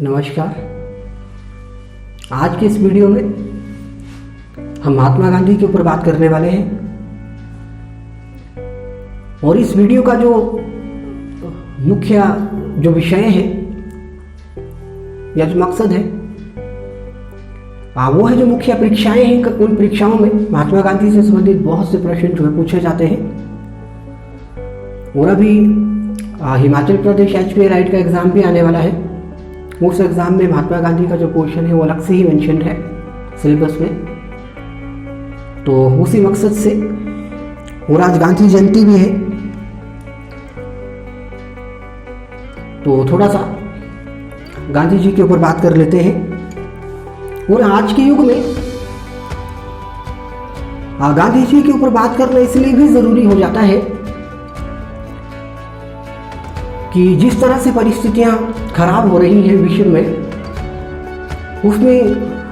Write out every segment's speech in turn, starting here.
नमस्कार। आज के इस वीडियो में हम महात्मा गांधी के ऊपर बात करने वाले हैं और इस वीडियो का जो मुख्य विषय है या जो मकसद है वो है जो मुख्य परीक्षाएं हैं। उन परीक्षाओं में महात्मा गांधी से संबंधित बहुत से प्रश्न जो है पूछे जाते हैं और अभी हिमाचल प्रदेश HPA राइट का एग्जाम भी आने वाला है। उस एग्जाम में महात्मा गांधी का जो पोर्शन है वो अलग से ही मेंशन है सिलेबस में। तो उसी मकसद से और आज गांधी जयंती भी है तो थोड़ा सा गांधी जी के ऊपर बात कर लेते हैं। और आज के युग में गांधी जी के ऊपर बात करना इसलिए भी जरूरी हो जाता है कि जिस तरह से परिस्थितियां खराब हो रही हैं विश्व में, उसमें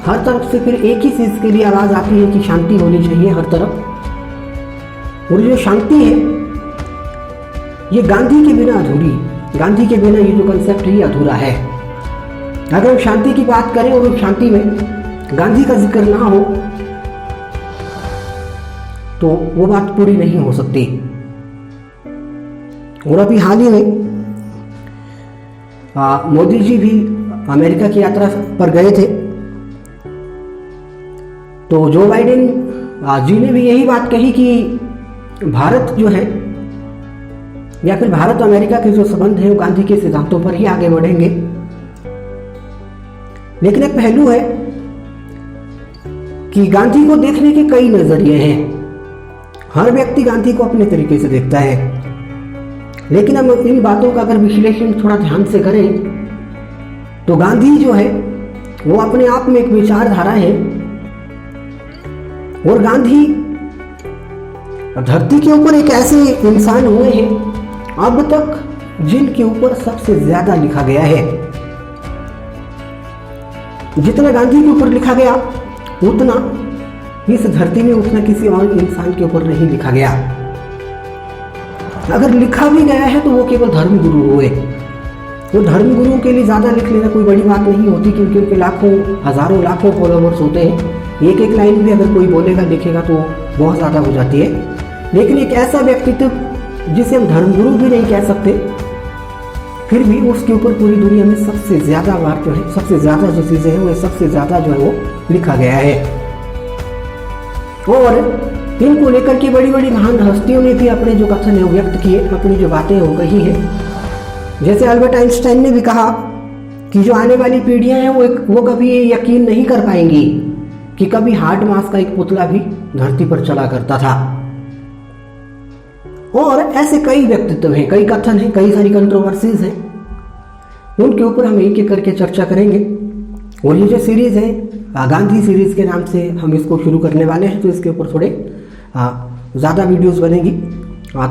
हर तरफ से फिर एक ही चीज के लिए आवाज आती है कि शांति होनी चाहिए हर तरफ। और जो शांति है ये गांधी के बिना अधूरी, गांधी के बिना ये जो कंसेप्ट है ये अधूरा है। अगर हम शांति की बात करें और उस शांति में गांधी का जिक्र ना हो तो वो बात पूरी नहीं हो सकती। और अभी हाल ही में मोदी जी भी अमेरिका की यात्रा पर गए थे तो जो बाइडेन जी ने भी यही बात कही कि भारत जो है या फिर भारत अमेरिका के जो संबंध है वो गांधी के सिद्धांतों पर ही आगे बढ़ेंगे। लेकिन एक पहलू है कि गांधी को देखने के कई नजरिए हैं। हर व्यक्ति गांधी को अपने तरीके से देखता है, लेकिन हम इन बातों का अगर विश्लेषण थोड़ा ध्यान से करें तो गांधी जो है वो अपने आप में एक विचारधारा है। और गांधी धरती के ऊपर एक ऐसे इंसान हुए हैं अब तक जिनके ऊपर सबसे ज्यादा लिखा गया है। जितना गांधी के ऊपर लिखा गया उतना इस धरती में उतना किसी और इंसान के ऊपर नहीं लिखा गया। अगर लिखा भी गया है तो वो केवल धर्मगुरु हुए। वो धर्मगुरुओं के लिए ज्यादा लिख लेना कोई बड़ी बात नहीं होती, क्योंकि उनके लाखों हजारों लाखों फॉलोवर्स होते हैं। एक एक लाइन भी अगर कोई बोलेगा लिखेगा तो बहुत ज्यादा हो जाती है। लेकिन एक ऐसा व्यक्तित्व जिसे हम धर्मगुरु भी नहीं कह सकते, फिर भी उसके ऊपर पूरी दुनिया में सबसे ज्यादा बार जो है, सबसे ज्यादा जो चीजें हैं वो सबसे ज्यादा जो है वो लिखा गया है। और इनको लेकर के बड़ी बड़ी महान हस्तियों ने भी अपने जो कथन है वो व्यक्त किए, अपनी जो बातें वो कही है। जैसे अल्बर्ट आइंस्टाइन ने भी कहा कि जो आने वाली पीढ़ियां हैं वो कभी ये यकीन नहीं कर पाएंगी कि कभी हार्ड मास का एक पुतला भी धरती पर चला करता था। और ऐसे कई व्यक्तित्व हैं, कई कथन हैं, कई सारी कंट्रोवर्सीज हैं, उनके ऊपर हम एक एक करके चर्चा करेंगे। और ये जो सीरीज है गांधी सीरीज के नाम से हम इसको शुरू करने वाले हैं, तो इसके ऊपर थोड़े ज़्यादा वीडियोस बनेगी।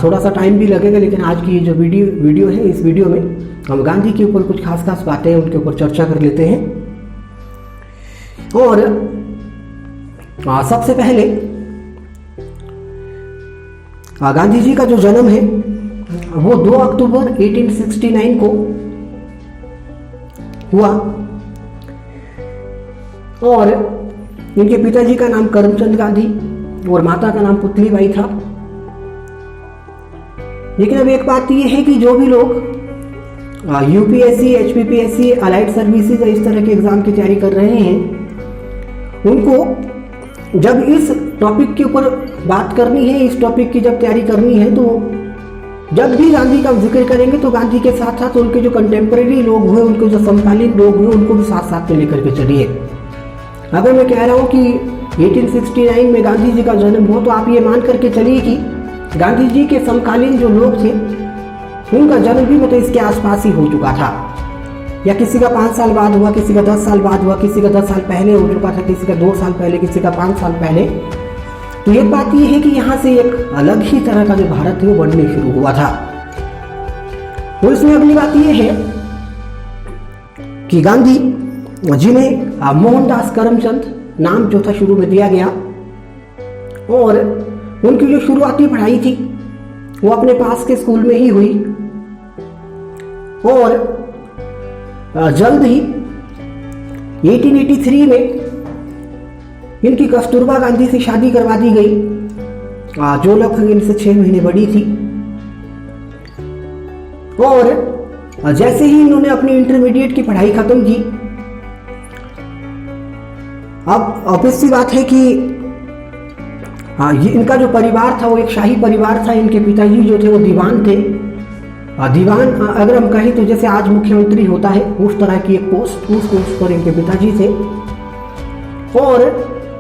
थोड़ा सा टाइम भी लगेगा, लेकिन आज की जो वीडियो है इस वीडियो में हम गांधी के ऊपर कुछ खास बातें उनके ऊपर चर्चा कर लेते हैं। और सबसे पहले गांधी जी का जो जन्म है वो 2 अक्टूबर 1869 को हुआ। और इनके पिताजी का नाम करमचंद गांधी और माता का नाम पुतलीबाई था। लेकिन अब एक बात यह है कि जो भी लोग UPSC, HPPSC, अलाइड सर्विसेज इस तरह के एग्जाम की तैयारी कर रहे हैं, उनको जब इस टॉपिक के ऊपर बात करनी है, इस टॉपिक की जब तैयारी करनी है, तो जब भी गांधी का जिक्र करेंगे तो गांधी के साथ साथ उनके जो कंटेम्प्रेरी लोग हुए, उनके जो समकालीन लोग हुए, उनको भी साथ साथ में लेकर के चलिए। अगर मैं कह रहा हूं कि 1869 में गांधी जी का जन्म हुआ तो आप ये मान करके चलिए कि गांधी जी के समकालीन जो लोग थे उनका जन्म भी मतलब इसके आसपास ही हो चुका था, या किसी का 5 साल बाद हुआ, किसी का 10 साल बाद हुआ, किसी का 10 साल पहले हो चुका था, किसी का 2 साल पहले, किसी का 5 साल पहले। तो एक बात यह है कि यहाँ से एक अलग ही तरह का जो भारत है वो बनने शुरू हुआ था। और इसमें अगली बात यह है कि गांधी जिन्हें मोहनदास करमचंद नाम जो था शुरू में दिया गया, और उनकी जो शुरुआती पढ़ाई थी वो अपने पास के स्कूल में ही हुई। और जल्द ही 1883 में इनकी कस्तूरबा गांधी से शादी करवा दी गई, जो लगभग इनसे 6 महीने बड़ी थी। और जैसे ही इन्होंने अपनी इंटरमीडिएट की पढ़ाई खत्म की, अब ऑब्वियस सी बात है कि ये इनका जो परिवार था वो एक शाही परिवार था। इनके पिताजी जो थे वो दीवान थे। दीवान अगर हम कहें तो जैसे आज मुख्यमंत्री होता है उस तरह की एक पोस्ट, उस पोस्ट पर इनके पिताजी थे। और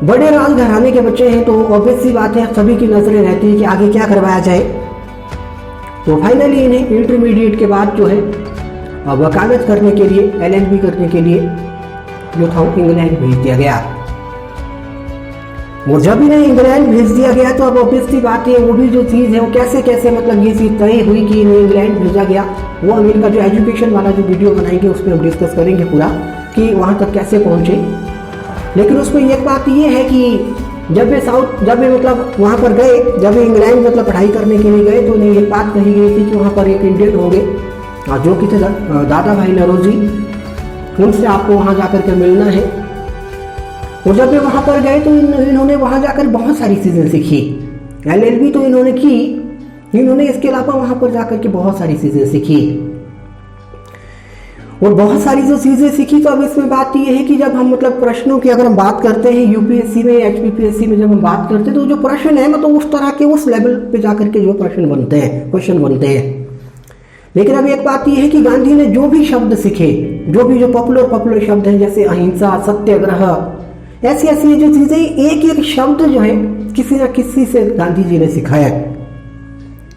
बड़े राज घराने के बच्चे हैं तो ऑब्वियस सी बात है सभी की नजरें रहती है कि आगे क्या करवाया जाए। तो फाइनली इन्हें इंटरमीडिएट के बाद जो है वकालत करने के लिए, LLB करने के लिए जो था वो इंग्लैंड भेज दिया गया। और जब इन्हें इंग्लैंड भेज दिया गया तो अब ऑब्वियस सी बात है वो भी जो चीज़ है वो कैसे कैसे मतलब ये चीज़ तय हुई कि इन्हें इंग्लैंड भेजा गया, वो हम इनका जो एजुकेशन वाला जो वीडियो बनाएंगे उसमें हम डिस्कस करेंगे पूरा कि वहाँ तक कैसे पहुँचे। लेकिन उसमें एक बात ये है कि जब वे मतलब वहाँ पर गए, जब वे इंग्लैंड मतलब पढ़ाई करने के लिए गए तो उन्हें एक बात कही गई थी कि वहाँ पर एक इंडियन होंगे जो कि थे दादा भाई नौरोजी, उनसे आपको वहाँ जाकर के मिलना है। और जब वे वहाँ पर गए तो इन्होंने वहाँ जाकर बहुत सारी चीज़ें सीखी। LLB तो इन्होंने की, इन्होंने इसके अलावा वहाँ पर जाकर के बहुत सारी चीज़ें सीखी। और बहुत सारी जो चीज़ें सीखी तो अब इसमें बात यह है कि जब हम मतलब प्रश्नों की अगर हम बात करते हैं UPSC में, HPPSC में जब हम बात करते हैं तो जो प्रश्न है मतलब उस तरह के उस लेवल पे जाकर के जो प्रश्न बनते हैं, क्वेश्चन बनते हैं। लेकिन अब एक बात यह है कि गांधी ने जो भी शब्द सीखे, जो पॉपुलर शब्द हैं जैसे अहिंसा, सत्याग्रह, ऐसी जो चीजें एक एक शब्द जो है किसी न किसी से गांधी जी ने सिखाया।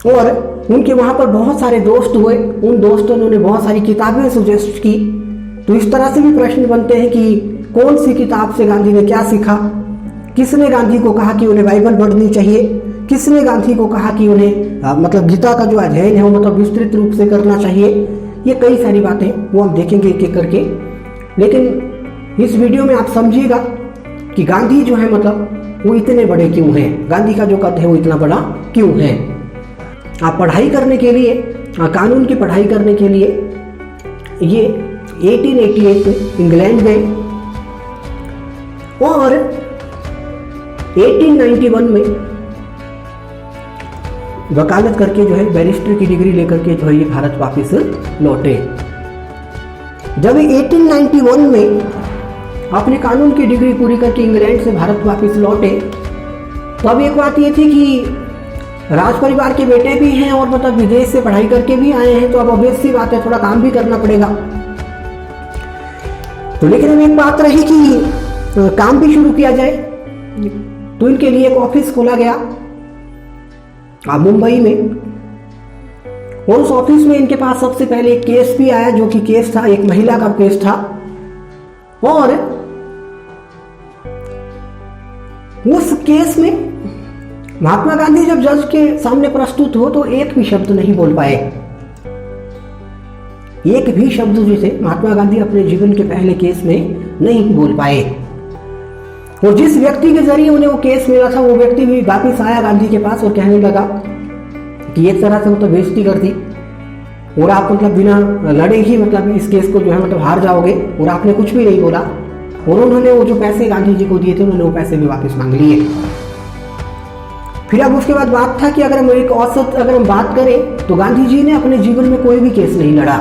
और उनके वहां पर बहुत सारे दोस्त हुए, उन दोस्तों ने बहुत सारी किताबें सजेस्ट की। तो इस तरह से भी प्रश्न बनते हैं कि कौन सी किताब से गांधी ने क्या सीखा, किसने गांधी को कहा कि उन्हें बाइबल पढ़नी चाहिए, किसने गांधी को कहा कि उन्हें मतलब गीता का जो अध्ययन है वो मतलब विस्तृत रूप से करना चाहिए। ये कई सारी बातें वो हम देखेंगे एक एक करके। लेकिन इस वीडियो में आप समझिएगा कि गांधी जो है मतलब वो इतने बड़े क्यों हैं, गांधी का जो कद है वो इतना बड़ा क्यों है। आप पढ़ाई करने के लिए, कानून की पढ़ाई करने के लिए ये 1888 में इंग्लैंड गए और 1891 में वकालत करके जो है बैरिस्टर की डिग्री लेकर के जो है ये भारत वापस लौटे। जब 1891 में अपने कानून की डिग्री पूरी करके इंग्लैंड से भारत वापस लौटे तो अब एक बात ये थी कि राज परिवार के बेटे भी हैं और मतलब विदेश से पढ़ाई करके भी आए हैं, तो अब ऑब्वियस सी बात है थोड़ा काम भी करना पड़ेगा। तो लेकिन अब एक बात रही कि काम भी शुरू किया जाए, तो इनके लिए एक ऑफिस खोला गया मुंबई में। और उस ऑफिस में इनके पास सबसे पहले एक केस भी आया, जो कि केस था एक महिला का केस था। और उस केस में महात्मा गांधी जब जज के सामने प्रस्तुत हो तो एक भी शब्द नहीं बोल पाए। एक भी शब्द जो थे महात्मा गांधी अपने जीवन के पहले केस में नहीं बोल पाए। और जिस व्यक्ति के जरिए उन्हें वो केस मिला था वो व्यक्ति भी वापिस आया गांधी के पास और कहने लगा कि एक तरह से मतलब बेइज्जती कर दी और आप मतलब बिना लड़े ही मतलब इस केस को जो है मतलब हार जाओगे, और आपने कुछ भी नहीं बोला। और उन्होंने वो जो पैसे गांधी जी को दिए थे उन्होंने वो पैसे भी वापस मांग लिए। फिर अब उसके बाद बात था कि अगर हम एक औसत अगर हम बात करें तो गांधी जी ने अपने जीवन में कोई भी केस नहीं लड़ा।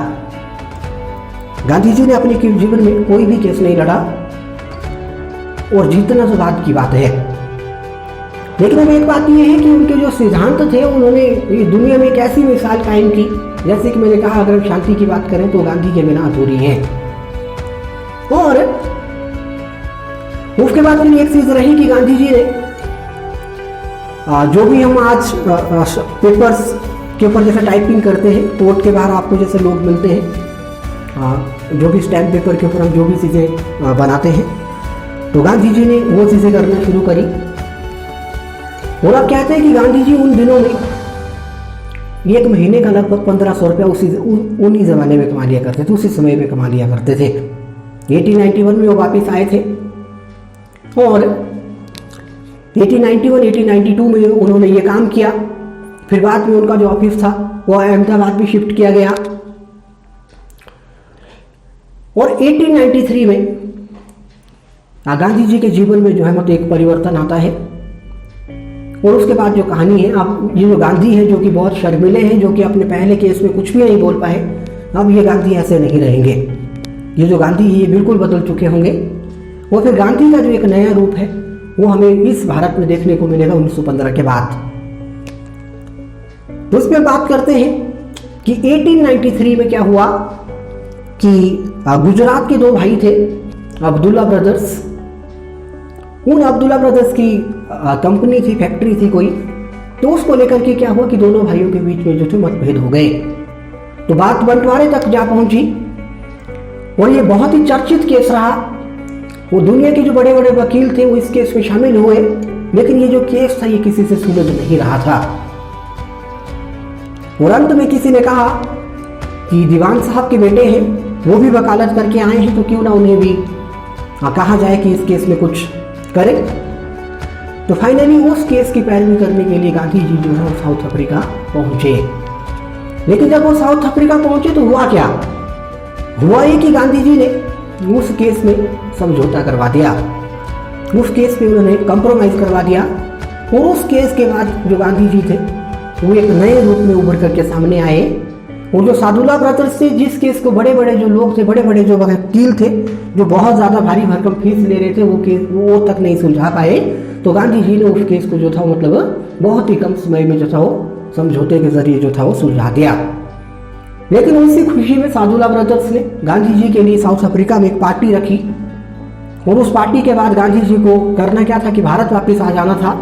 गांधी जी ने अपने जीवन में कोई भी केस नहीं लड़ा और जीतना तो बात की बात है। लेकिन अब एक बात यह है कि उनके जो सिद्धांत थे उन्होंने दुनिया में एक ऐसी मिसाल कायम की, जैसे कि मैंने कहा अगर शांति की बात करें तो गांधी के बिना अधूरी है। और उसके बाद फिर एक चीज रही कि गांधी जी ने जो भी हम आज पेपर्स के ऊपर जैसे टाइपिंग करते हैं, कोर्ट के बाहर आपको जैसे लोग मिलते हैं, जो भी स्टैम्प पेपर के ऊपर हम जो भी चीज़ें बनाते हैं, तो गांधी जी ने वो चीज़ें करना शुरू करी। और आप कहते हैं कि गांधी जी उन दिनों में एक महीने का लगभग 1500 रुपया उन्हीं ज़माने में कमा लिया करते थे, उसी समय में कमा लिया करते थे। 1891 में वो वापस आए थे और 1892 में उन्होंने ये काम किया। फिर बाद में उनका जो ऑफिस था वो अहमदाबाद भी शिफ्ट किया गया। और 1893 में गांधी जी के जीवन में जो है मतलब एक परिवर्तन आता है। और उसके बाद जो कहानी है, अब ये जो गांधी है जो कि बहुत शर्मिले हैं, जो कि अपने पहले केस में कुछ भी नहीं बोल पाए, अब ये गांधी ऐसे नहीं रहेंगे। ये जो गांधी है ये बिल्कुल बदल चुके होंगे। और फिर गांधी का जो एक नया रूप है वो हमें इस भारत में देखने को मिलेगा 1915 के बाद। तो उसमें बात करते हैं कि 1893 में क्या हुआ कि गुजरात के दो भाई थे, अब्दुल्ला ब्रदर्स। उन अब्दुल्ला ब्रदर्स की कंपनी थी, फैक्ट्री थी कोई, तो उसको लेकर के क्या हुआ कि दोनों भाइयों के बीच में जो थे मतभेद हो गए। तो बात बंटवारे तक जा पहुंची और ये बहुत ही चर्चित केस रहा। वो दुनिया के जो बड़े बड़े वकील थे वो इस केस में शामिल हुए, लेकिन ये जो केस था ये किसी से सुलझ नहीं रहा था। और अंत में किसी ने कहा कि दीवान साहब के बेटे हैं, वो भी वकालत करके आए हैं, तो क्यों ना उन्हें भी कहा जाए कि इस केस में कुछ करें। तो फाइनली उस केस की पैरवी करने के लिए गांधी जी जो है वो साउथ अफ्रीका पहुंचे। लेकिन जब वो साउथ अफ्रीका पहुंचे तो हुआ क्या? हुआ ये कि गांधी जी ने उस केस में समझौता करवा दिया, उस केस में उन्होंने कंप्रोमाइज करवा दिया। और उस केस के बाद जो गांधी जी थे वो एक नए रूप में उभर करके सामने आए। और जो सादुल्ला ब्रदर्स थे, जिस केस को बड़े बड़े जो लोग थे, बड़े बड़े जो वकील थे, जो बहुत ज्यादा भारी भरकम फीस ले रहे थे, वो केस वो तक नहीं सुलझा पाए, तो गांधी जी ने उस केस को जो था मतलब बहुत ही कम समय में जो था वो समझौते के जरिए जो था वो सुलझा दिया। लेकिन उसी खुशी में सादुल्ला ब्रदर्स ने गांधी जी के लिए साउथ अफ्रीका में एक पार्टी रखी। और उस पार्टी के बाद गांधी जी को करना क्या था कि भारत वापस आ जाना था।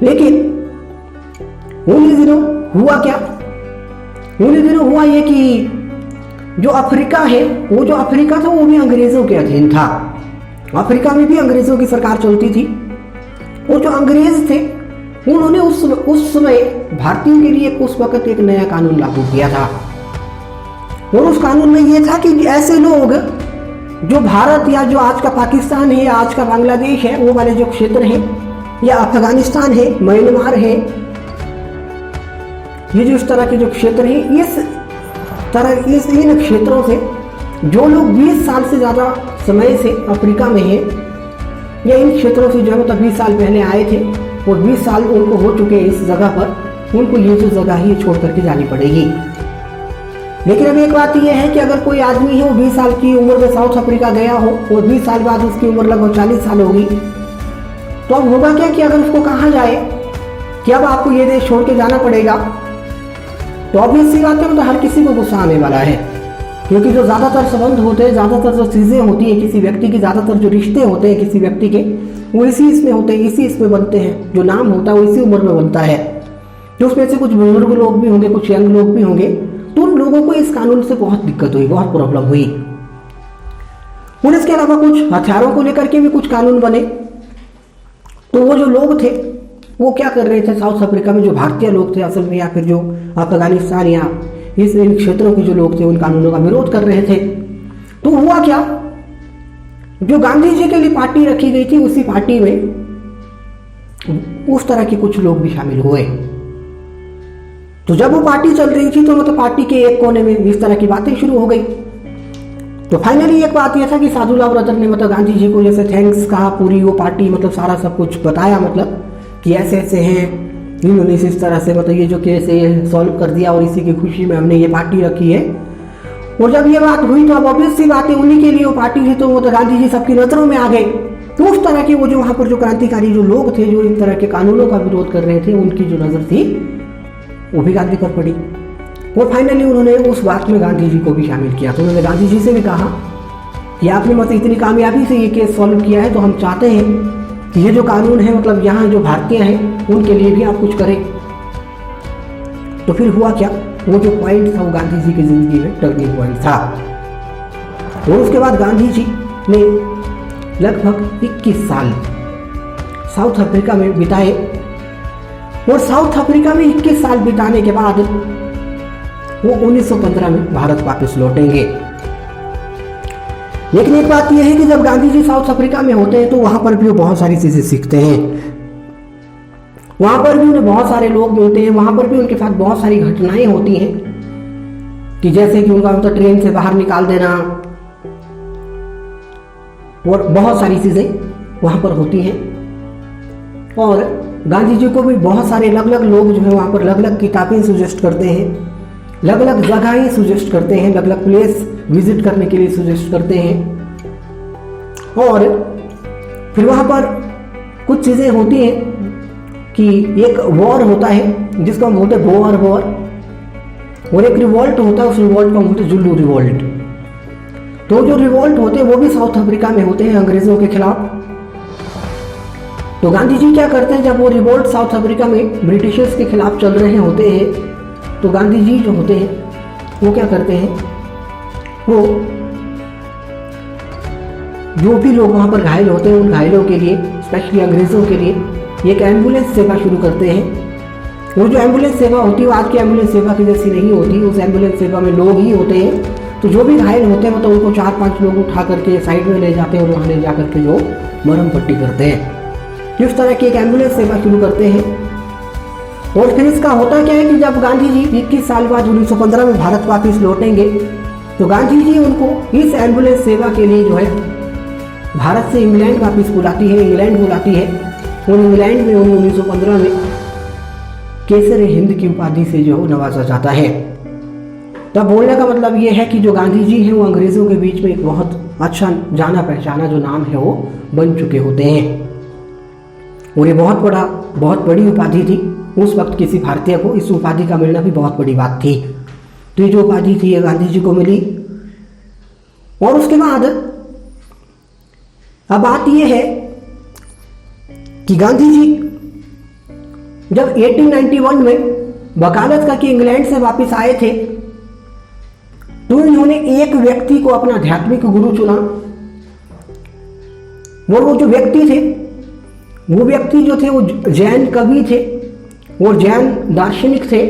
लेकिन उन्हीं दिनों हुआ क्या? उन्हीं दिनों हुआ ये कि जो अफ्रीका है, वो जो अफ्रीका था वो भी अंग्रेजों के अधीन था। अफ्रीका में भी अंग्रेजों की सरकार चलती थी। और जो अंग्रेज थे उन्होंने उस समय भारतीयों के लिए उस वक्त एक नया कानून लागू किया था। और उस कानून में यह था कि ऐसे लोग जो भारत या जो आज का पाकिस्तान है या आज का बांग्लादेश है, वो वाले जो क्षेत्र हैं, या अफगानिस्तान है, म्यांमार है, ये जो इस तरह के जो क्षेत्र हैं, इन क्षेत्रों से जो लोग 20 साल से ज्यादा समय से अफ्रीका में हैं, या इन क्षेत्रों से जो है मतलब 20 साल पहले आए थे और 20 साल उनको हो चुके हैं इस जगह पर, उनको ये जो जगह ही छोड़ करके जानी पड़ेगी। लेकिन अब एक बात यह है कि अगर कोई आदमी है वो 20 साल की उम्र में साउथ अफ्रीका गया हो और 20 साल बाद उसकी उम्र लगभग 40 साल होगी, तो अब होगा क्या कि अगर उसको कहा जाए कि अब आपको ये देश छोड़ के जाना पड़ेगा, तो ऑब्वियस सी बात है मतलब हर किसी को गुस्सा आने वाला है। क्योंकि जो ज्यादातर संबंध होते हैं, ज्यादातर जो चीजें होती है किसी व्यक्ति की, ज्यादातर जो रिश्ते होते हैं किसी व्यक्ति के, वो इसी इसमें होते हैं, इसी इसमें बनते हैं। जो नाम होता है वो इसी उम्र में बनता है। तो उसमें से कुछ बुजुर्ग लोग भी होंगे, कुछ यंग लोग भी होंगे। तो उन लोगों को इस कानून से बहुत दिक्कत हुई, बहुत प्रॉब्लम हुई। और इसके अलावा कुछ हथियारों को लेकर के भी कुछ कानून बने। तो वो जो लोग थे वो क्या कर रहे थे साउथ अफ्रीका में, जो भारतीय लोग थे असल में, या फिर जो अफगानिस्तान या इन क्षेत्रों के जो लोग थे, उन कानूनों का विरोध कर रहे थे। तो हुआ क्या, जो गांधी जी के लिए पार्टी रखी गई थी, उसी पार्टी में उस तरह के कुछ लोग भी शामिल हुए। तो जब वो पार्टी चल रही थी तो मतलब पार्टी के एक कोने में इस तरह की बातें शुरू हो गई। तो फाइनली एक बात यह था कि सादुल्ला ब्रदर ने मतलब गांधी जी को जैसे थैंक्स कहा, पूरी वो पार्टी मतलब सारा सब कुछ बताया, मतलब कि ऐसे ऐसे हैं, इन्होंने इस तरह से मतलब ये जो केस है ये सॉल्व कर दिया और इसी की खुशी में हमने ये पार्टी रखी है। और जब ये बात हुई तो अब ऑब्वियस सी बात है उन्हीं के लिए वो पार्टी थी, तो वो तो गांधी जी सबकी नजरों में आ गए। तो उस तरह के वो जो वहां पर जो क्रांतिकारी जो लोग थे, जो इन तरह के कानूनों का विरोध कर रहे थे, उनकी जो नजर थी वो भी गांधी पर पड़ी। और फाइनली उन्होंने उस बात में गांधी जी को भी शामिल किया। तो उन्होंने गांधी जी से भी कहा कि आपने मतलब इतनी कामयाबी से ये केस सॉल्व किया है, तो हम चाहते हैं कि ये जो कानून है मतलब यहाँ जो भारतीय हैं उनके लिए भी आप कुछ करें। तो फिर हुआ क्या, वो जो पॉइंट था वो गांधी जी की जिंदगी में टर्निंग पॉइंट था। और उसके बाद गांधी जी ने लगभग 21 साल साउथ अफ्रीका में बिताए। और साउथ अफ्रीका में 21 साल बिताने के बाद वो 1915 में भारत वापस लौटेंगे। लेकिन एक बात यह है कि जब गांधी जी साउथ अफ्रीका में होते हैं तो वहां पर भी वो बहुत सारी चीजें सीखते हैं। वहां पर भी उन्हें बहुत सारे लोग मिलते हैं, वहां पर भी उनके साथ बहुत सारी घटनाएं होती हैं, कि जैसे कि उनका मतलब ट्रेन से बाहर निकाल देना, और बहुत सारी चीज़ें वहाँ पर होती हैं। और गांधी जी को भी बहुत सारे अलग अलग लोग जो है वहाँ पर अलग अलग किताबें सजेस्ट करते हैं, अलग अलग जगहें सजेस्ट करते हैं, अलग अलग प्लेस विजिट करने के लिए सजेस्ट करते हैं। और फिर वहाँ पर कुछ चीज़ें होती हैं कि एक वॉर होता है जिसको हम बोलते हैं बोअर वॉर, और एक रिवॉल्ट होता है, उस रिवॉल्ट को हम बोलते हैं जुल्लू रिवॉल्ट। तो जो रिवॉल्ट होते हैं वो भी साउथ अफ्रीका में होते हैं अंग्रेजों के खिलाफ। तो गांधी जी क्या करते हैं, जब वो रिवॉल्ट साउथ अफ्रीका में ब्रिटिशर्स के खिलाफ चल रहे होते हैं, तो गांधी जी जो होते हैं वो क्या करते हैं, वो जो भी लोग वहाँ पर घायल होते हैं उन घायलों के लिए, स्पेशली अंग्रेज़ों के लिए एक एम्बुलेंस सेवा शुरू करते हैं। वो जो एम्बुलेंस सेवा होती है वो आज की एम्बुलेंस सेवा की जैसी नहीं होती। उस एम्बुलेंस सेवा में लोग ही होते हैं। तो जो भी घायल होते हैं तो उनको 4-5 लोग उठा करके साइड में ले जाते हैं और वहाँ ले जा करके जो मरहम पट्टी करते हैं। इस तरह की एक एम्बुलेंस सेवा शुरू करते हैं। और फिर इसका होता क्या है कि जब गांधी जी 21 साल बाद 1915 में भारत वापस लौटेंगे, तो गांधी जी उनको इस एम्बुलेंस सेवा के लिए जो है भारत से इंग्लैंड वापस बुलाती है, इंग्लैंड बुलाती है। और इंग्लैंड में उन्हें 1915 में केसर हिंद की उपाधि से जो नवाजा जाता है। तब बोलने का मतलब ये है कि जो गांधी जी हैं वो अंग्रेजों के बीच में एक बहुत अच्छा जाना पहचाना जो नाम है वो बन चुके होते हैं। और ये बहुत बड़ी उपाधि थी। उस वक्त किसी भारतीय को इस उपाधि का मिलना भी बहुत बड़ी बात थी। तो ये जो उपाधि थी ये गांधी जी को मिली। और उसके बाद अब बात ये है कि गांधी जी जब 1891 में वकालत करके इंग्लैंड से वापस आए थे, तो इन्होंने एक व्यक्ति को अपना आध्यात्मिक गुरु चुना। और वो जो व्यक्ति थे, वो व्यक्ति जो थे वो जैन कवि थे और जैन दार्शनिक थे।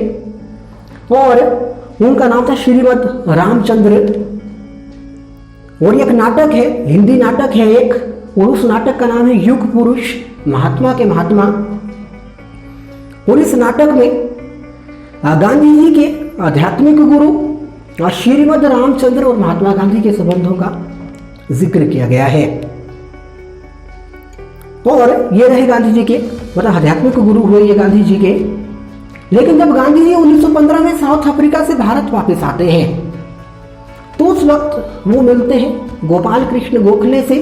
और उनका नाम था श्रीमद रामचंद्र। और एक नाटक है, हिंदी नाटक है एक, और उस नाटक का नाम है युग पुरुष महात्मा के महात्मा। और इस नाटक में गांधी जी के आध्यात्मिक गुरु और श्रीमद रामचंद्र और महात्मा गांधी के संबंधों का जिक्र किया गया है। और ये रहे गांधी जी के मतलब आध्यात्मिक गुरु हुए ये गांधी जी के। लेकिन जब गांधी जी 1915 में साउथ अफ्रीका से भारत वापस आते हैं, तो उस वक्त वो मिलते हैं गोपाल कृष्ण गोखले से।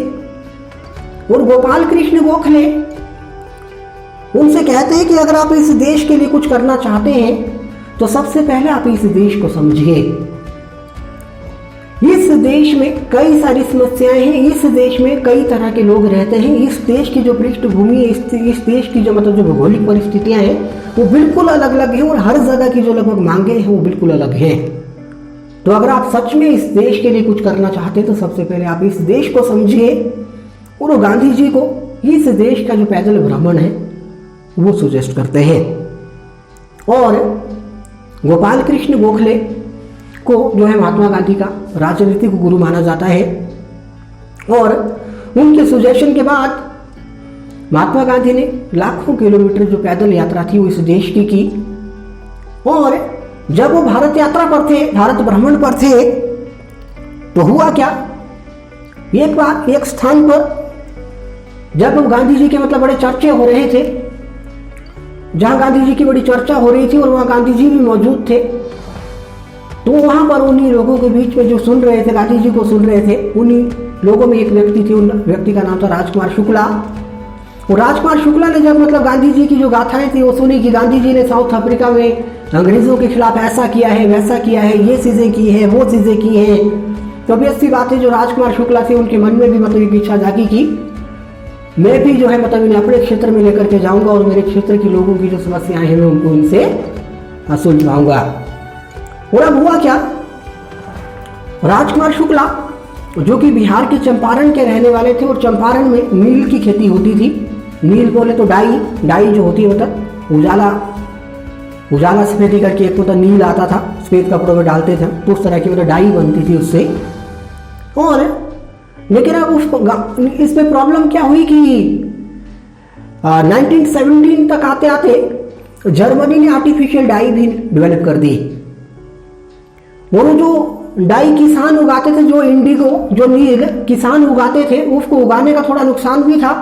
और गोपाल कृष्ण गोखले उनसे कहते हैं कि अगर आप इस देश के लिए कुछ करना चाहते हैं तो सबसे पहले आप इस देश को समझिए। इस देश में कई सारी समस्याएं हैं, इस देश में कई तरह के लोग रहते हैं, इस देश की जो पृष्ठभूमि है, इस देश की जो मतलब जो भौगोलिक परिस्थितियां हैं वो बिल्कुल अलग अलग हैं। और हर जगह की जो लगभग मांगे हैं वो बिल्कुल अलग हैं। तो अगर आप सच में इस देश के लिए कुछ करना चाहते हैं तो सबसे पहले आप इस देश को समझिए। और गांधी जी को इस देश का जो पैदल भ्रमण है वो सजेस्ट करते हैं। और गोपाल कृष्ण गोखले को जो है महात्मा गांधी का राजनीतिक गुरु माना जाता है। और उनके सजेशन के बाद महात्मा गांधी ने लाखों किलोमीटर जो पैदल यात्रा थी वो इस देश की। और जब वो भारत यात्रा पर थे, भारत भ्रमण पर थे, तो हुआ क्या, एक बार एक स्थान पर जब गांधी जी के मतलब बड़े चर्चे हो रहे थे, जहां गांधी जी की बड़ी चर्चा हो रही थी और वहां गांधी जी भी मौजूद थे, तो वहां पर उन्हीं लोगों के बीच में जो सुन रहे थे, गांधी जी को सुन रहे थे, उन्हीं लोगों में एक व्यक्ति थी। उन व्यक्ति का नाम था राजकुमार शुक्ला। और राजकुमार शुक्ला ने जब मतलब गांधी जी की जो गाथाएं थी वो सुनी कि गांधी जी ने साउथ अफ्रीका में अंग्रेजों के खिलाफ ऐसा किया है, वैसा किया है, ये चीजें की है, वो चीजें की हैं, तो भी ऐसी बात है जो राजकुमार शुक्ला थे उनके मन में भी मतलब एक इच्छा जागी कि मैं भी जो है मतलब इन्हें अपने क्षेत्र में लेकर के जाऊंगा और मेरे क्षेत्र के लोगों की जो समस्याएं हैं मैं उनको इनसे सुलझाऊंगा। और अब हुआ क्या, राजकुमार शुक्ला जो कि बिहार के चंपारण के रहने वाले थे और चंपारण में नील की खेती होती थी। नील बोले तो डाई जो होती है मतलब उजाला सफेदी करके एक मतलब नील आता था, सफेद कपड़ों में डालते थे, तो उस तरह की मतलब डाई बनती थी उससे। और लेकिन अब इस पे प्रॉब्लम क्या हुई कि 1917 तक आते आते जर्मनी ने आर्टिफिशियल डाई भी डेवलप कर दी। और जो डाई किसान उगाते थे, जो इंडिगो जो नील किसान उगाते थे, उसको उगाने का थोड़ा नुकसान भी था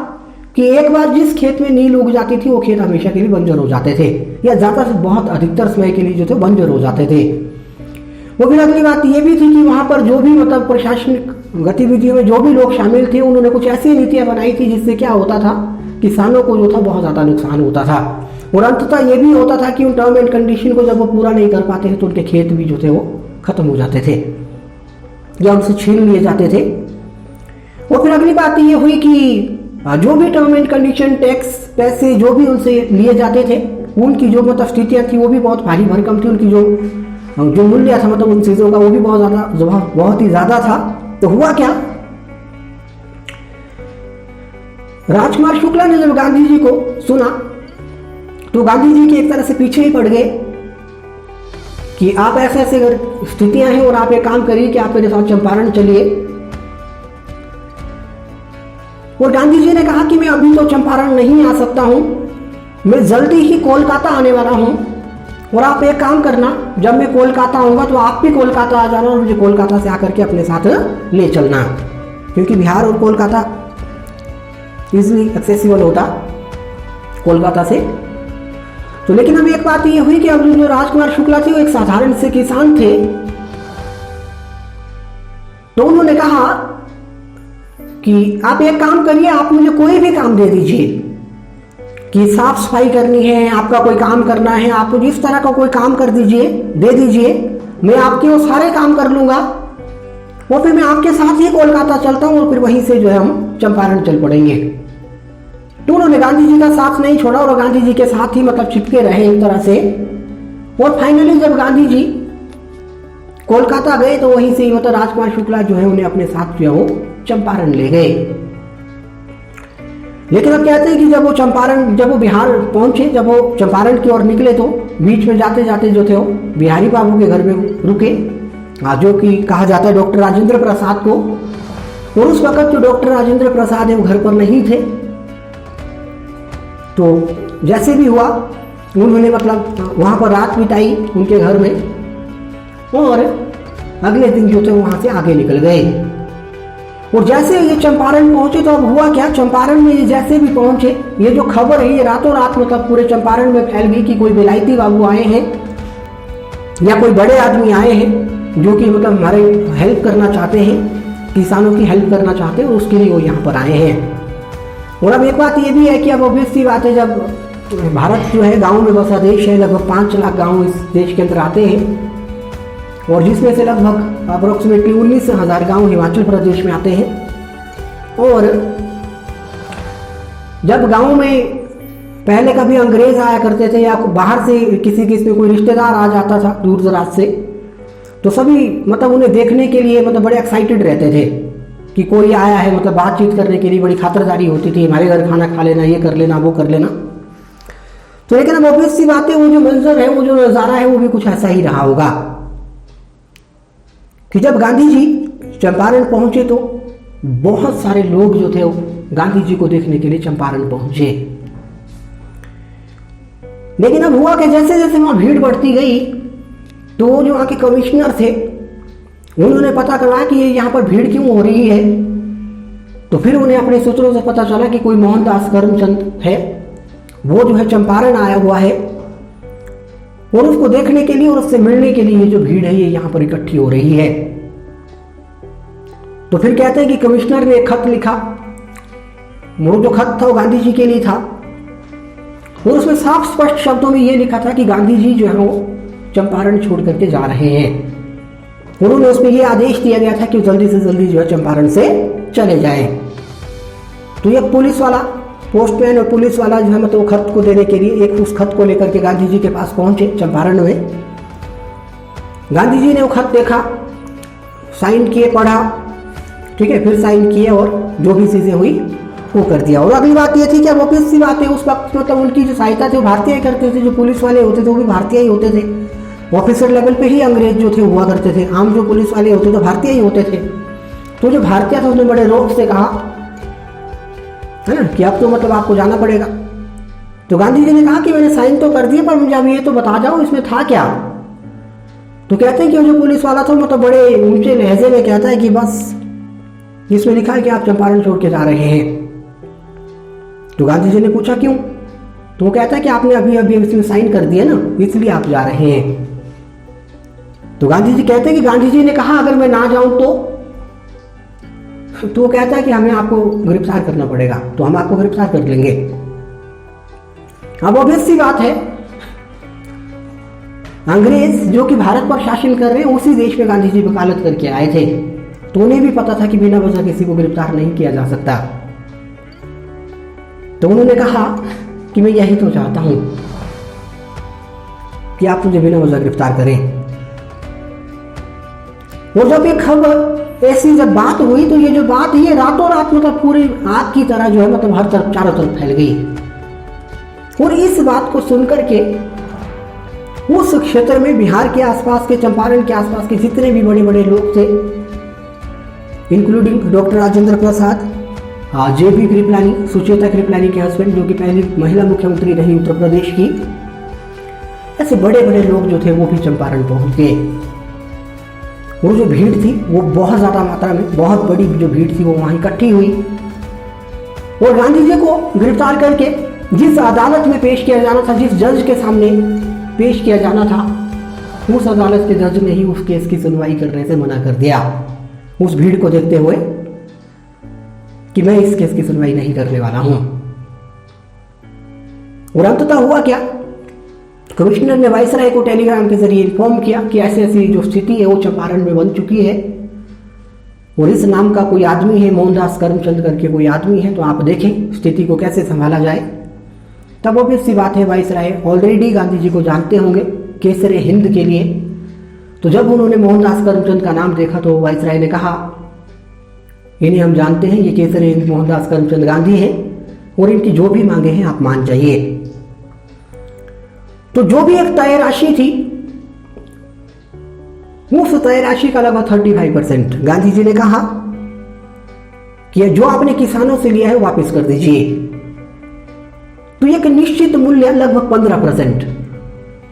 कि एक बार जिस खेत में नील उग जाती थी वो खेत हमेशा के लिए बंजर हो जाते थे, या ज्यादा से बहुत अधिकतर समय के लिए जो थे बंजर हो जाते थे। वो फिर अगली बात ये भी थी कि वहां पर जो भी मतलब प्रशासनिक गतिविधियों में जो भी लोग शामिल थे, उन्होंने कुछ ऐसी नीतियां बनाई थी जिससे क्या होता था, किसानों को जो था बहुत ज्यादा नुकसान होता था। और अंततः ये भी होता था कि उन टर्म एंड कंडीशन को जब वो पूरा नहीं कर पाते थे तो उनके खेत भी जो थे वो खत्म हो जाते थे या उनसे छीन लिए जाते थे। और फिर अगली बात ये हुई कि जो भी टर्म एंड कंडीशन, टैक्स, पैसे जो भी उनसे लिए जाते थे, उनकी जो मतलब स्थितियां थी वो भी बहुत भारी भरकम थी। उनकी जो मूल्य था मतलब उन चीजों का वो भी बहुत ही ज्यादा था। तो हुआ क्या, राजकुमार शुक्ला ने जब गांधी जी को सुना तो गांधी जी के एक तरह से पीछे ही पड़ गए कि आप ऐसे ऐसे स्थितियां हैं और आप एक काम करिए कि आप मेरे साथ चंपारण चलिए। और गांधी जी ने कहा कि मैं अभी तो चंपारण नहीं आ सकता हूं, मैं जल्दी ही कोलकाता आने वाला हूं, और आप एक काम करना, जब मैं कोलकाता आऊंगा तो आप भी कोलकाता आ जाना और मुझे कोलकाता से आकर के अपने साथ ले चलना, क्योंकि बिहार और कोलकाता इजिली एक्सेसिबल होता कोलकाता से। तो लेकिन अब एक बात ये हुई कि अब जो राजकुमार शुक्ला थे वो एक साधारण से किसान थे, तो उन्होंने कहा कि आप एक काम करिए, आप मुझे कोई भी काम दे दीजिए कि साफ सफाई करनी है, आपका कोई काम करना है, आप मुझे इस तरह का कोई काम कर दीजिए, दे दीजिए, मैं आपके वो सारे काम कर लूंगा और फिर मैं आपके साथ ही कोलकाता चलता हूं और फिर वहीं से जो है हम चंपारण चल पड़ेंगे। तो उन्होंने गांधी जी का साथ नहीं छोड़ा और गांधी जी के साथ ही मतलब चिपके रहे एक तरह से। और फाइनली जब गांधी जी कोलकाता गए तो वहीं से मतलब राजकुमार शुक्ला जो है उन्हें अपने साथ जो है वो चंपारण ले गए। लेकिन अब कहते हैं कि जब वो बिहार पहुंचे, जब वो चंपारण की ओर निकले तो बीच में जाते जाते जो थे वो बिहारी बाबू के घर में रुके, जो कि कहा जाता है डॉक्टर राजेंद्र प्रसाद को। और उस वक्त जो डॉक्टर राजेंद्र प्रसाद है वो घर पर नहीं थे। तो जैसे भी हुआ उन्होंने मतलब वहां पर रात बिताई उनके घर में और अगले दिन जो थे वहां से आगे निकल गए। और जैसे ये चंपारण पहुंचे तो अब हुआ क्या, चंपारण में ये जैसे भी पहुंचे, ये जो खबर है ये रातों रात मतलब पूरे चंपारण में फैल गई कि कोई विलायती बाबू आए हैं या कोई बड़े आदमी आए हैं जो कि मतलब हमारे हेल्प करना चाहते हैं, किसानों की हेल्प करना चाहते हैं और उसके लिए वो यहाँ पर आए हैं। और अब एक बात ये भी है कि अब ऑब्वियस सी बात है, जब भारत जो है गाँव में बसा देश है, लगभग 5 लाख गाँव इस देश के अंदर आते हैं और जिसमें से लगभग अप्रोक्सीमेटली 19,000 गाँव हिमाचल प्रदेश में आते हैं। और जब गाँव में पहले कभी अंग्रेज आया करते थे या बाहर से किसी कोई रिश्तेदार आ जाता था दूर दराज से, तो सभी मतलब उन्हें देखने के लिए मतलब बड़े एक्साइटेड रहते थे कि कोई आया है, मतलब बातचीत करने के लिए बड़ी खातिरदारी होती थी, हमारे घर खाना खा लेना, ये कर लेना, वो कर लेना। तो लेकिन अब ऑब्वियस सी बात है, वो जो मंजर है, वो जो नज़ारा है वो भी कुछ ऐसा ही रहा होगा कि जब गांधी जी चंपारण पहुंचे तो बहुत सारे लोग जो थे वो गांधी जी को देखने के लिए चंपारण पहुंचे। लेकिन अब हुआ कि जैसे जैसे वहां भीड़ बढ़ती गई तो जो वहां के कमिश्नर थे उन्होंने पता करवाया कि यहाँ पर भीड़ क्यों हो रही है। तो फिर उन्हें अपने सूत्रों से पता चला कि कोई मोहनदास करमचंद है, वो जो है चंपारण आया हुआ है और उसको देखने के लिए और उससे मिलने के लिए जो भीड़ है ये यहाँ पर इकट्ठी हो रही है। तो फिर कहते हैं कि कमिश्नर ने एक खत लिखा, वो जो खत था वो गांधी जी के लिए था और उसमें साफ स्पष्ट शब्दों में ये लिखा था कि गांधी जी जो है वो चंपारण छोड़ करके जा रहे हैं। उन्होंने उसमें ये आदेश दिया गया था कि जल्दी से जल्दी जो है चंपारण से चले जाएं। तो ये पुलिस वाला, पोस्टमैन और पुलिस वाला जो है मतलब वो खत को देने के लिए एक उस खत को लेकर के गांधी जी के पास पहुंचे चंपारण में। गांधी जी ने वो खत देखा, साइन किए, पढ़ा, ठीक है, फिर साइन किए और जो भी चीजें हुई वो कर दिया। और अगली बात ये थी कि अब ऑब्वियस सी बात है, उस वक्त मतलब उनकी जो सहायता थी वो भारतीय ही करते थे, जो पुलिस वाले होते थे वो भी भारतीय ही होते थे, ऑफिसर लेवल पे ही अंग्रेज जो थे हुआ करते थे, आम जो पुलिस वाले होते थे भारतीय ही होते थे। तो जो भारतीय था उसने बड़े रोक से कहा है ना कि अब तो मतलब आपको जाना पड़ेगा। तो गांधी जी ने कहा कि मैंने साइन तो कर दिए पर मुझे अब ये तो बता जाओ इसमें था क्या। तो कहते हैं कि वो जो पुलिस वाला था मतलब बड़े ऊंचे लहजे में कहता है कि बस इसमें लिखा है कि आप चंपारण छोड़ के जा रहे हैं। तो गांधी जी ने पूछा क्यों? तो वो कहता है कि आपने अभी अभी इसमें साइन कर दिया ना, इसलिए आप जा रहे हैं। तो गांधी जी कहते हैं कि गांधी जी ने कहा अगर मैं ना जाऊं तो वो कहता है कि हमें आपको गिरफ्तार करना पड़ेगा, तो हम आपको गिरफ्तार कर लेंगे। अब ऑब्वियस सी बात है, अंग्रेज जो कि भारत पर शासन कर रहे हैं उसी देश में गांधी जी वकालत करके आए थे, तो उन्हें भी पता था कि बिना वजह किसी को गिरफ्तार नहीं किया जा सकता। तो उन्होंने कहा कि मैं यही तो चाहता हूं कि आप मुझे बिना वजह गिरफ्तार करें। और जब ये खबर ऐसी जब बात हुई तो ये जो बात ये रातों रात मतलब पूरी आग की तरह जो है मतलब हर तरफ चारों तरफ फैल गई। और इस बात को सुनकर के उस क्षेत्र में बिहार के आसपास के, चंपारण के आसपास के जितने भी बड़े बड़े लोग थे, including doctor Rajendra Prasad, JP Kripalani, Sucheta Kripalani के हस्बैंड जो कि पहली महिला मुख्यमंत्री रही उत्तर प्रदेश की, ऐसे बड़े बड़े लोग जो थे वो भी चंपारण पहुंच गए। वो जो भीड़ थी वो बहुत ज्यादा मात्रा में, बहुत बड़ी जो भीड़ थी वो वहां इकट्ठी हुई और गांधी जी को गिरफ्तार करके जिस अदालत में पेश किया जाना था, जिस जज के सामने पेश किया जाना था, उस अदालत के जज ने ही उस केस की सुनवाई करने से मना कर दिया, उस भीड़ को देखते हुए कि मैं इस केस की सुनवाई नहीं करने वाला हूं। और अंततः हुआ क्या, कमिश्नर ने वायसराय को टेलीग्राम के जरिए इन्फॉर्म किया कि ऐसी ऐसी जो स्थिति है वो चंपारण में बन चुकी है और इस नाम का कोई आदमी है, मोहनदास करमचंद करके कोई आदमी है, तो आप देखें स्थिति को कैसे संभाला जाए। तब ऑब्वियस सी बात है वायसराय ऑलरेडी गांधी जी को जानते होंगे केसरे हिंद के लिए, तो जब उन्होंने मोहनदास करमचंद का नाम देखा तो वायसराय ने कहा इन्हें हम जानते हैं, ये केसरे हिंद मोहनदास करमचंद गांधी है और इनकी जो भी मांगे हैं आप मान जाइए। तो जो भी एक तय राशि थी उस तय राशि का लगभग 35% गांधी जी ने कहा कि जो आपने किसानों से लिया है वापस कर दीजिए। तो एक निश्चित मूल्य लगभग 15%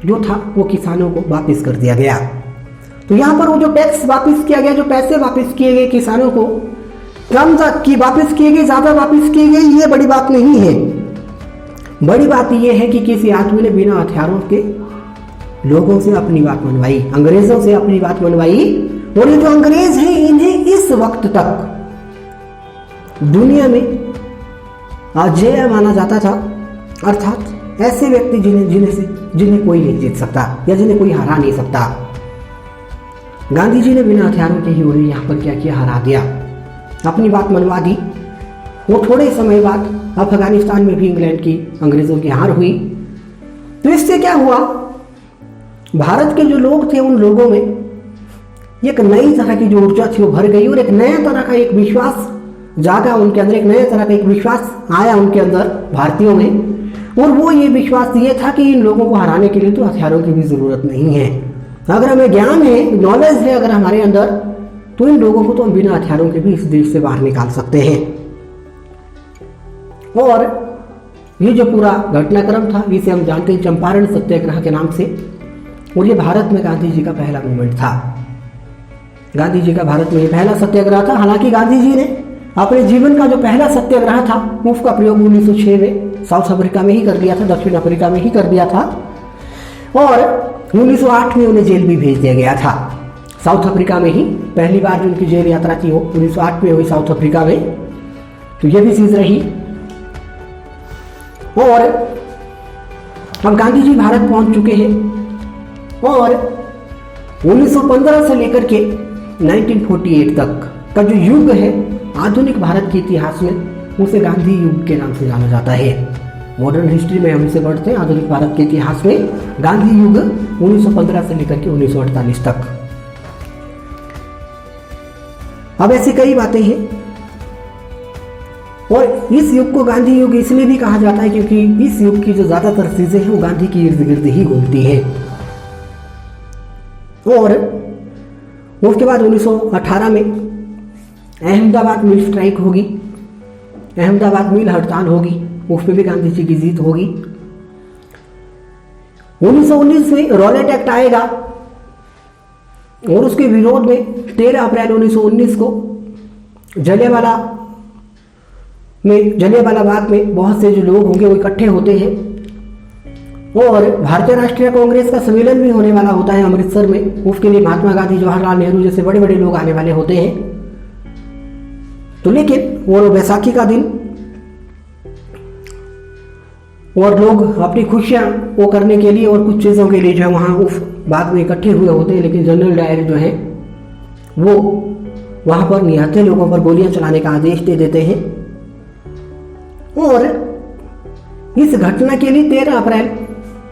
जो था वो किसानों को वापस कर दिया गया। तो यहां पर वो जो टैक्स वापस किया गया, जो पैसे वापस किए गए किसानों को, कम की वापस किए गए, ज्यादा वापस किए गए, ये बड़ी बात नहीं है। बड़ी बात यह है कि किसी आदमी ने बिना हथियारों के लोगों से अपनी बात मनवाई, अंग्रेजों से अपनी बात मनवाई। और ये जो अंग्रेज हैं इन्हें इस वक्त तक दुनिया में अजेय माना जाता था, अर्थात ऐसे व्यक्ति जिन्हें कोई नहीं जीत सकता या जिन्हें कोई हरा नहीं सकता। गांधी जी ने बिना हथियारों के ही उन्हें यहां पर क्या किया, हरा दिया, अपनी बात मनवा दी। वो थोड़े समय बाद अफगानिस्तान में भी इंग्लैंड की अंग्रेजों की हार हुई। तो इससे क्या हुआ, भारत के जो लोग थे उन लोगों में एक नई तरह की जो ऊर्जा थी वो भर गई और एक नया तरह का एक विश्वास जागा उनके अंदर, एक नया तरह का एक विश्वास आया उनके अंदर भारतीयों में। और वो ये विश्वास ये था कि इन लोगों को हराने के लिए तो हथियारों की भी जरूरत नहीं है, अगर हमें ज्ञान है, नॉलेज है अगर हमारे अंदर, तो इन लोगों को तो हम बिना हथियारों के भी इस देश से बाहर निकाल सकते हैं। और ये जो पूरा घटनाक्रम था इसे हम जानते हैं चंपारण सत्याग्रह के नाम से, और ये भारत में गांधी जी का पहला मूवमेंट था। गांधी जी का भारत में ये पहला सत्याग्रह था। हालांकि गांधी जी ने अपने जीवन का जो पहला सत्याग्रह था उसका प्रयोग 1906 में साउथ अफ्रीका में ही कर दिया था, दक्षिण अफ्रीका में ही कर दिया था, और 1908 में उन्हें जेल भी भेज दिया गया था। साउथ अफ्रीका में ही पहली बार जो उनकी जेल यात्रा थी वो 1908 में हुई साउथ अफ्रीका में। तो ये भी चीज रही। और अब गांधी जी भारत पहुंच चुके हैं और 1915 से लेकर के 1948 तक का जो युग है आधुनिक भारत के इतिहास में, उसे गांधी युग के नाम से जाना जाता है। मॉडर्न हिस्ट्री में हम इसे पढ़ते हैं आधुनिक भारत के इतिहास में गांधी युग 1915 से लेकर के 1948 तक। अब ऐसी कई बातें हैं और इस युग को गांधी युग इसलिए भी कहा जाता है क्योंकि इस युग की जो ज्यादातर चीजें हैं वो गांधी की इर्द गिर्द ही घूमती है। और उसके बाद 1918 में अहमदाबाद मिल स्ट्राइक होगी, अहमदाबाद मिल हड़ताल होगी, उसमें भी गांधी जी की जीत होगी। 1919 में रॉलेट एक्ट आएगा और उसके विरोध में 13 अप्रैल 1919 को जलियांवाला बाग में बहुत से जो लोग होंगे वो इकट्ठे होते हैं और भारतीय राष्ट्रीय कांग्रेस का सम्मेलन भी होने वाला होता है अमृतसर में। उसके लिए महात्मा गांधी, जवाहरलाल नेहरू जैसे बड़े बड़े लोग आने वाले होते हैं। तो लेकिन वो बैसाखी का दिन और लोग अपनी खुशियां वो करने के लिए और कुछ चीज़ों के लिए जो है वहाँ उस बाग में इकट्ठे हुए होते हैं, लेकिन जनरल डायर जो है वो वहाँ पर निहत्थे लोगों पर गोलियां चलाने का आदेश दे देते हैं। और इस घटना के लिए 13 अप्रैल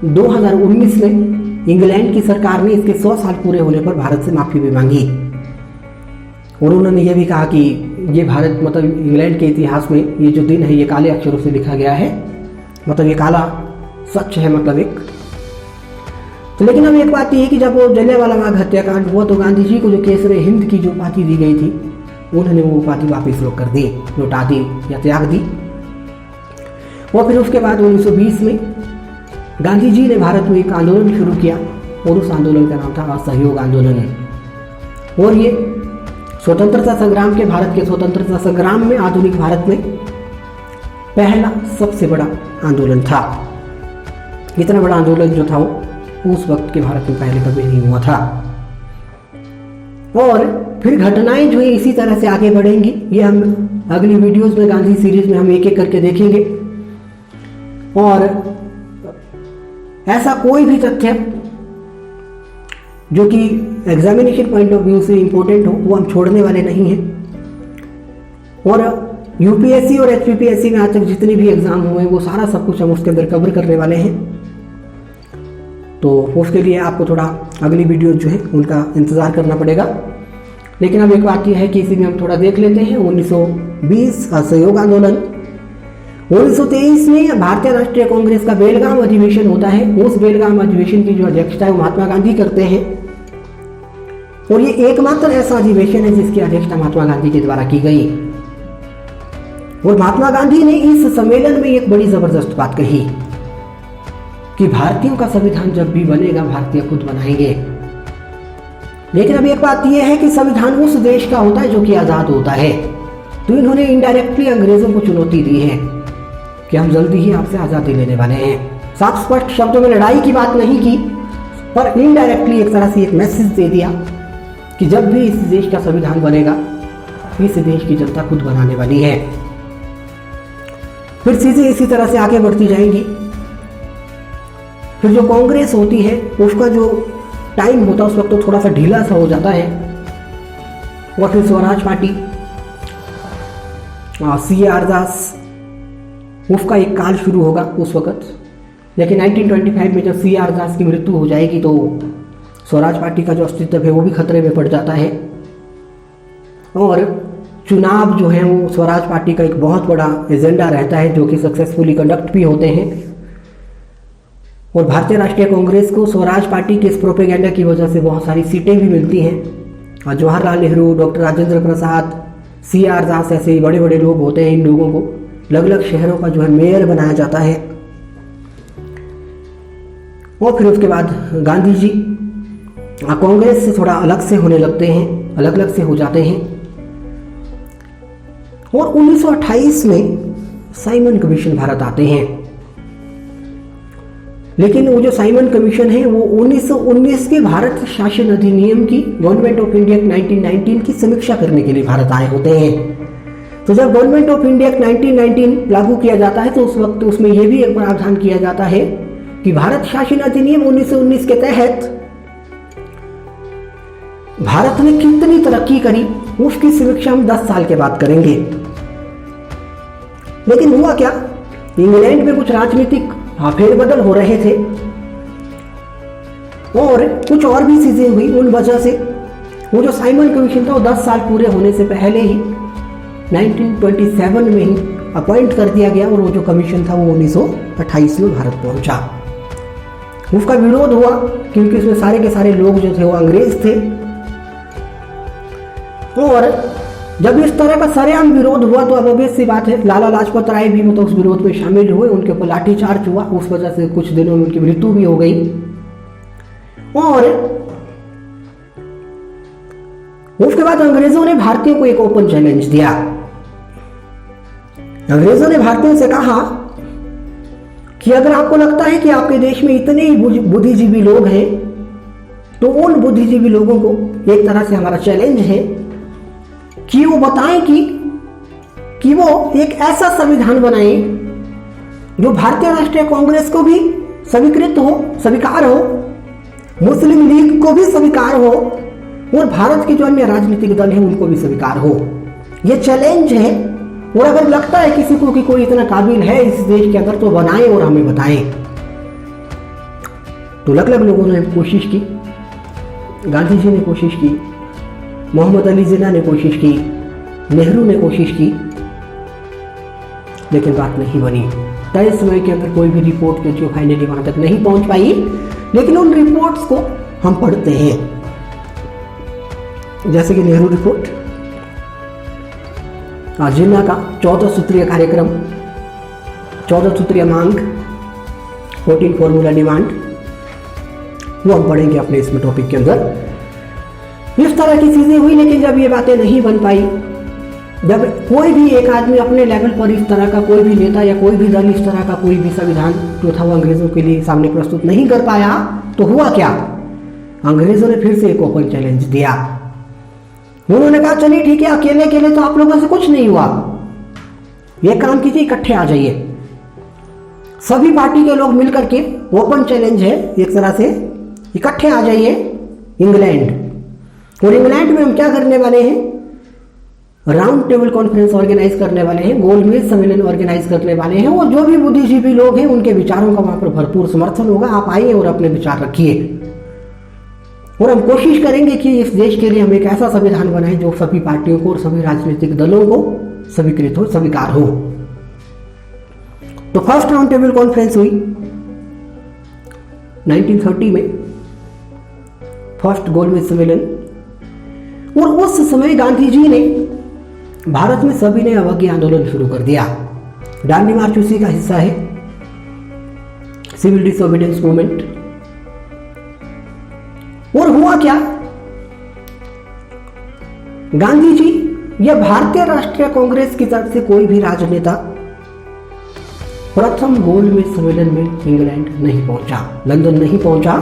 2019 में इंग्लैंड की सरकार ने इसके 100 साल पूरे होने पर भारत से माफी भी मांगी और उन्होंने यह भी कहा कि ये भारत मतलब इंग्लैंड के इतिहास में ये जो दिन है ये काले अक्षरों से लिखा गया है, मतलब ये काला सच है मतलब एक। तो लेकिन अब एक बात ये है कि जब वो जलियांवाला बाग हत्याकांड हुआ तो गांधी जी को जो केसरे हिंद की जो उपाधि दी गई थी उन्होंने वो उपाधि वापस रोक कर दी, लौटा दी या त्याग दी। और फिर उसके बाद 1920 में गांधी जी ने भारत में एक आंदोलन शुरू किया और उस आंदोलन का नाम था असहयोग आंदोलन। और ये स्वतंत्रता संग्राम के भारत के स्वतंत्रता संग्राम में आधुनिक भारत में पहला सबसे बड़ा आंदोलन था। इतना बड़ा आंदोलन जो था वो उस वक्त के भारत में पहले कभी नहीं हुआ था। और फिर घटनाएं जो है इसी तरह से आगे बढ़ेंगी, ये हम अगली वीडियोस में गांधी सीरीज में हम एक एक करके देखेंगे। और ऐसा कोई भी तथ्य जो कि एग्जामिनेशन पॉइंट ऑफ व्यू से इंपॉर्टेंट हो वो हम छोड़ने वाले नहीं हैं। और यूपीएससी और एचपीपीएससी में आज तक जितने भी एग्जाम हुए वो सारा सब कुछ हम उसके अंदर कवर करने वाले हैं। तो उसके लिए आपको थोड़ा अगली वीडियो जो है उनका इंतज़ार करना पड़ेगा। लेकिन अब एक बात यह है कि इसी में हम थोड़ा देख लेते हैं 1920 असहयोग आंदोलन। 1923 में भारतीय राष्ट्रीय कांग्रेस का बेलगाम अधिवेशन होता है। उस बेलगाम अधिवेशन की जो अध्यक्षता है वो महात्मा गांधी करते हैं और ये एकमात्र ऐसा अधिवेशन है जिसकी अध्यक्षता महात्मा गांधी के द्वारा की गई। और महात्मा गांधी ने इस सम्मेलन में एक बड़ी जबरदस्त बात कही कि भारतीयों का संविधान जब भी बनेगा भारतीय खुद बनाएंगे। लेकिन अब एक बात यह है कि संविधान उस देश का होता है जो कि आजाद होता है। तो इन्होंने इनडायरेक्टली अंग्रेजों को चुनौती दी है कि हम जल्दी ही आपसे आजादी लेने वाले हैं। साफ स्पष्ट शब्दों में लड़ाई की बात नहीं की, पर इनडायरेक्टली एक तरह से एक मैसेज दे दिया कि जब भी इस देश का संविधान बनेगा इस देश की जनता खुद बनाने वाली है। फिर चीजें इसी तरह से आगे बढ़ती जाएंगी। फिर जो कांग्रेस होती है उसका जो टाइम होता है उस वक्त तो थोड़ा सा ढीला सा हो जाता है। और फिर स्वराज पार्टी, C.R. दास, उसका एक काल शुरू होगा उस वक्त। लेकिन 1925 में जब C.R. दास की मृत्यु हो जाएगी तो स्वराज पार्टी का जो अस्तित्व है वो भी खतरे में पड़ जाता है। और चुनाव जो है वो स्वराज पार्टी का एक बहुत बड़ा एजेंडा रहता है जो कि सक्सेसफुली कंडक्ट भी होते हैं। और भारतीय राष्ट्रीय कांग्रेस को स्वराज पार्टी के इस प्रोपेगेंडा की वजह से बहुत सारी सीटें भी मिलती हैं। और जवाहरलाल नेहरू, डॉक्टर राजेंद्र प्रसाद, C.R. दास ऐसे बड़े बड़े लोग होते हैं। इन लोगों को अलग अलग शहरों का जो है मेयर बनाया जाता है। और फिर उसके बाद गांधी जी कांग्रेस से थोड़ा अलग से होने लगते हैं, अलग अलग से हो जाते हैं। और 1928 में साइमन कमीशन भारत आते हैं। लेकिन वो जो साइमन कमीशन है वो 1919 के भारत शासन अधिनियम की गवर्नमेंट ऑफ इंडिया 1919 की समीक्षा करने के लिए भारत आए होते हैं। तो जब गवर्नमेंट ऑफ इंडिया 1919 लागू किया जाता है तो उस वक्त उसमें यह भी एक प्रावधान किया जाता है कि भारत शासन अधिनियम 1919 के तहत भारत ने कितनी तरक्की करी उसकी समीक्षा हम 10 साल के बाद करेंगे। लेकिन हुआ क्या, इंग्लैंड में कुछ राजनीतिक फेरबदल हो रहे थे और कुछ और भी चीजें हुई। उन वजह से वो जो साइमन कमीशन था वो 10 साल पूरे होने से पहले ही 1927 में ही अपॉइंट कर दिया गया और वो जो कमीशन था वो 1928 में भारत पहुंचा। उसका विरोध हुआ क्योंकि उसमें सारे के सारे लोग जो थे वो अंग्रेज थे। और जब इस तरह का सरेआम विरोध हुआ तो अब obvious सी बात है लाला लाजपत राय भी मतलब उस विरोध में शामिल हुए। उनके ऊपर लाठीचार्ज हुआ, उस वजह से कुछ दिनों में उनकी मृत्यु भी हो गई। और उसके बाद अंग्रेजों ने भारतीयों को एक ओपन चैलेंज दिया। अंग्रेजों ने भारतीयों से कहा कि अगर आपको लगता है कि आपके देश में इतने ही बुद्धिजीवी लोग हैं तो उन बुद्धिजीवी लोगों को एक तरह से हमारा चैलेंज है कि वो बताएं कि वो एक ऐसा संविधान बनाए जो भारतीय राष्ट्रीय कांग्रेस को भी स्वीकृत हो, स्वीकार हो, मुस्लिम लीग को भी स्वीकार हो और भारत के जो अन्य राजनीतिक दल हैं उनको भी स्वीकार हो। ये चैलेंज है और अगर लगता है किसी को कि कोई इतना काबिल है इस देश के अंदर तो बनाए और हमें बताएं। तो अलग अलग लोगों ने कोशिश की, गांधी जी ने कोशिश की, मोहम्मद अली जिन्ना ने कोशिश की, नेहरू ने कोशिश की, लेकिन बात नहीं बनी। तय समय के अंदर कोई भी रिपोर्ट जो फाइनली वहां तक नहीं पहुंच पाई, लेकिन उन रिपोर्ट्स को हम पढ़ते हैं, जैसे कि नेहरू रिपोर्ट, जिन्ना का 14 सूत्रीय कार्यक्रम, 14 सूत्रीय मांग, 14 फॉर्मूला डिमांड, वो हम पढ़ेंगे अपने इसमें टॉपिक के अंदर। इस तरह की चीजें हुई, लेकिन जब ये बातें नहीं बन पाई, जब कोई भी एक आदमी अपने लेवल पर इस तरह का कोई भी नेता या कोई भी दल इस तरह का कोई भी संविधान जो था वो अंग्रेजों के लिए सामने प्रस्तुत नहीं कर पाया, तो हुआ क्या? अंग्रेजों ने फिर से एक ओपन चैलेंज दिया। उन्होंने कहा चलिए ठीक है, अकेले अकेले तो आप लोगों से कुछ नहीं हुआ, ये काम कीजिए, इकट्ठे आ जाइए, सभी पार्टी के लोग मिलकर के, ओपन चैलेंज है एक तरह से, इकट्ठे आ जाइए इंग्लैंड। और इंग्लैंड में हम क्या करने वाले हैं? राउंड टेबल कॉन्फ्रेंस ऑर्गेनाइज करने वाले हैं, गोलमेज सम्मेलन ऑर्गेनाइज करने वाले हैं, और जो भी बुद्धिजीवी लोग हैं उनके विचारों का वहां पर भरपूर समर्थन होगा। आप आइए और अपने विचार रखिए और हम कोशिश करेंगे कि इस देश के लिए हम एक ऐसा संविधान बनाएं जो सभी पार्टियों को और सभी राजनीतिक दलों को स्वीकृत हो, स्वीकार हो। तो फर्स्ट राउंड टेबल कॉन्फ्रेंस हुई 1930 में, फर्स्ट गोलमेज सम्मेलन। और उस समय गांधी जी ने भारत में सभी ने अवज्ञा आंदोलन शुरू कर दिया। दांडी मार्च उसी का हिस्सा है, सिविल डिसोबीडियंस मूवमेंट। और हुआ क्या? गांधी जी या भारतीय राष्ट्रीय कांग्रेस की तरफ से कोई भी राजनेता प्रथम गोलमेज सम्मेलन में इंग्लैंड नहीं पहुंचा, लंदन नहीं पहुंचा।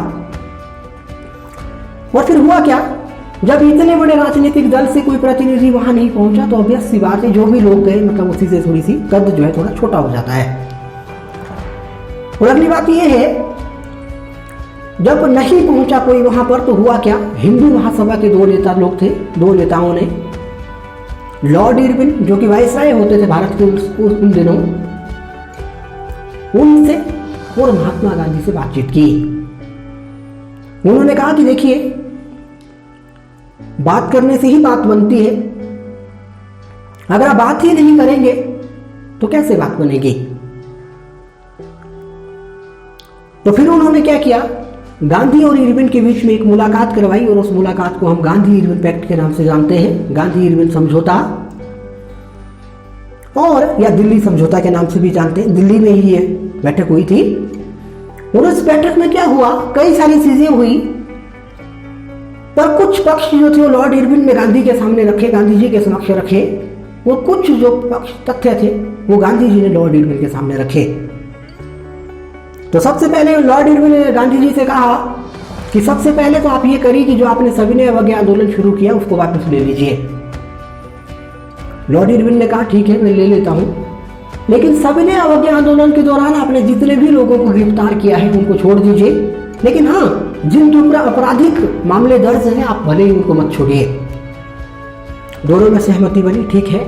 और फिर हुआ क्या? जब इतने बड़े राजनीतिक दल से कोई प्रतिनिधि वहां नहीं पहुंचा तो ऑब्वियस सी बात है जो भी लोग गए मतलब उसी से थोड़ी सी कद जो है थोड़ा छोटा हो जाता है। और अगली बात यह है, जब नहीं पहुंचा कोई वहां पर तो हुआ क्या? हिंदू महासभा के दो नेता लोग थे, दो नेताओं ने लॉर्ड इरविन जो कि वायसराय होते थे भारत के उन दिनों, उनसे और महात्मा गांधी से बातचीत की। उन्होंने कहा कि देखिए, बात करने से ही बात बनती है, अगर आप बात ही नहीं करेंगे तो कैसे बात बनेगी? तो फिर उन्होंने क्या किया? गांधी और इरविन के बीच में एक मुलाकात करवाई और उस मुलाकात को हम गांधी इरविन पैक्ट के नाम से जानते हैं, गांधी इरविन समझौता, और या दिल्ली समझौता के नाम से भी जानते हैं। दिल्ली में ही ये बैठक हुई थी। और उस बैठक में क्या हुआ? कई सारी चीजें हुई, पर कुछ पक्ष जो थे वो लॉर्ड इरविन ने गांधी के सामने रखे, गांधी जी के समक्ष रखे, और कुछ जो पक्ष तथ्य थे वो गांधी जी ने लॉर्ड इरविन के सामने रखे। तो सबसे पहले लॉर्ड इरविन ने गांधी जी से कहा कि सबसे पहले तो आप ये करिए कि जो आपने सविनय अवज्ञा आंदोलन शुरू किया उसको वापस ले लीजिए। लॉर्ड इरविन ने कहा ठीक है, मैं ले लेता हूं, लेकिन सविनय अवज्ञा आंदोलन के दौरान आपने जितने भी लोगों को गिरफ्तार किया है उनको छोड़ दीजिए, लेकिन हाँ, जिन ऊपर आपराधिक मामले दर्ज हैं आप भले ही उनको मत छोड़िए। दोनों में सहमति बनी, ठीक है।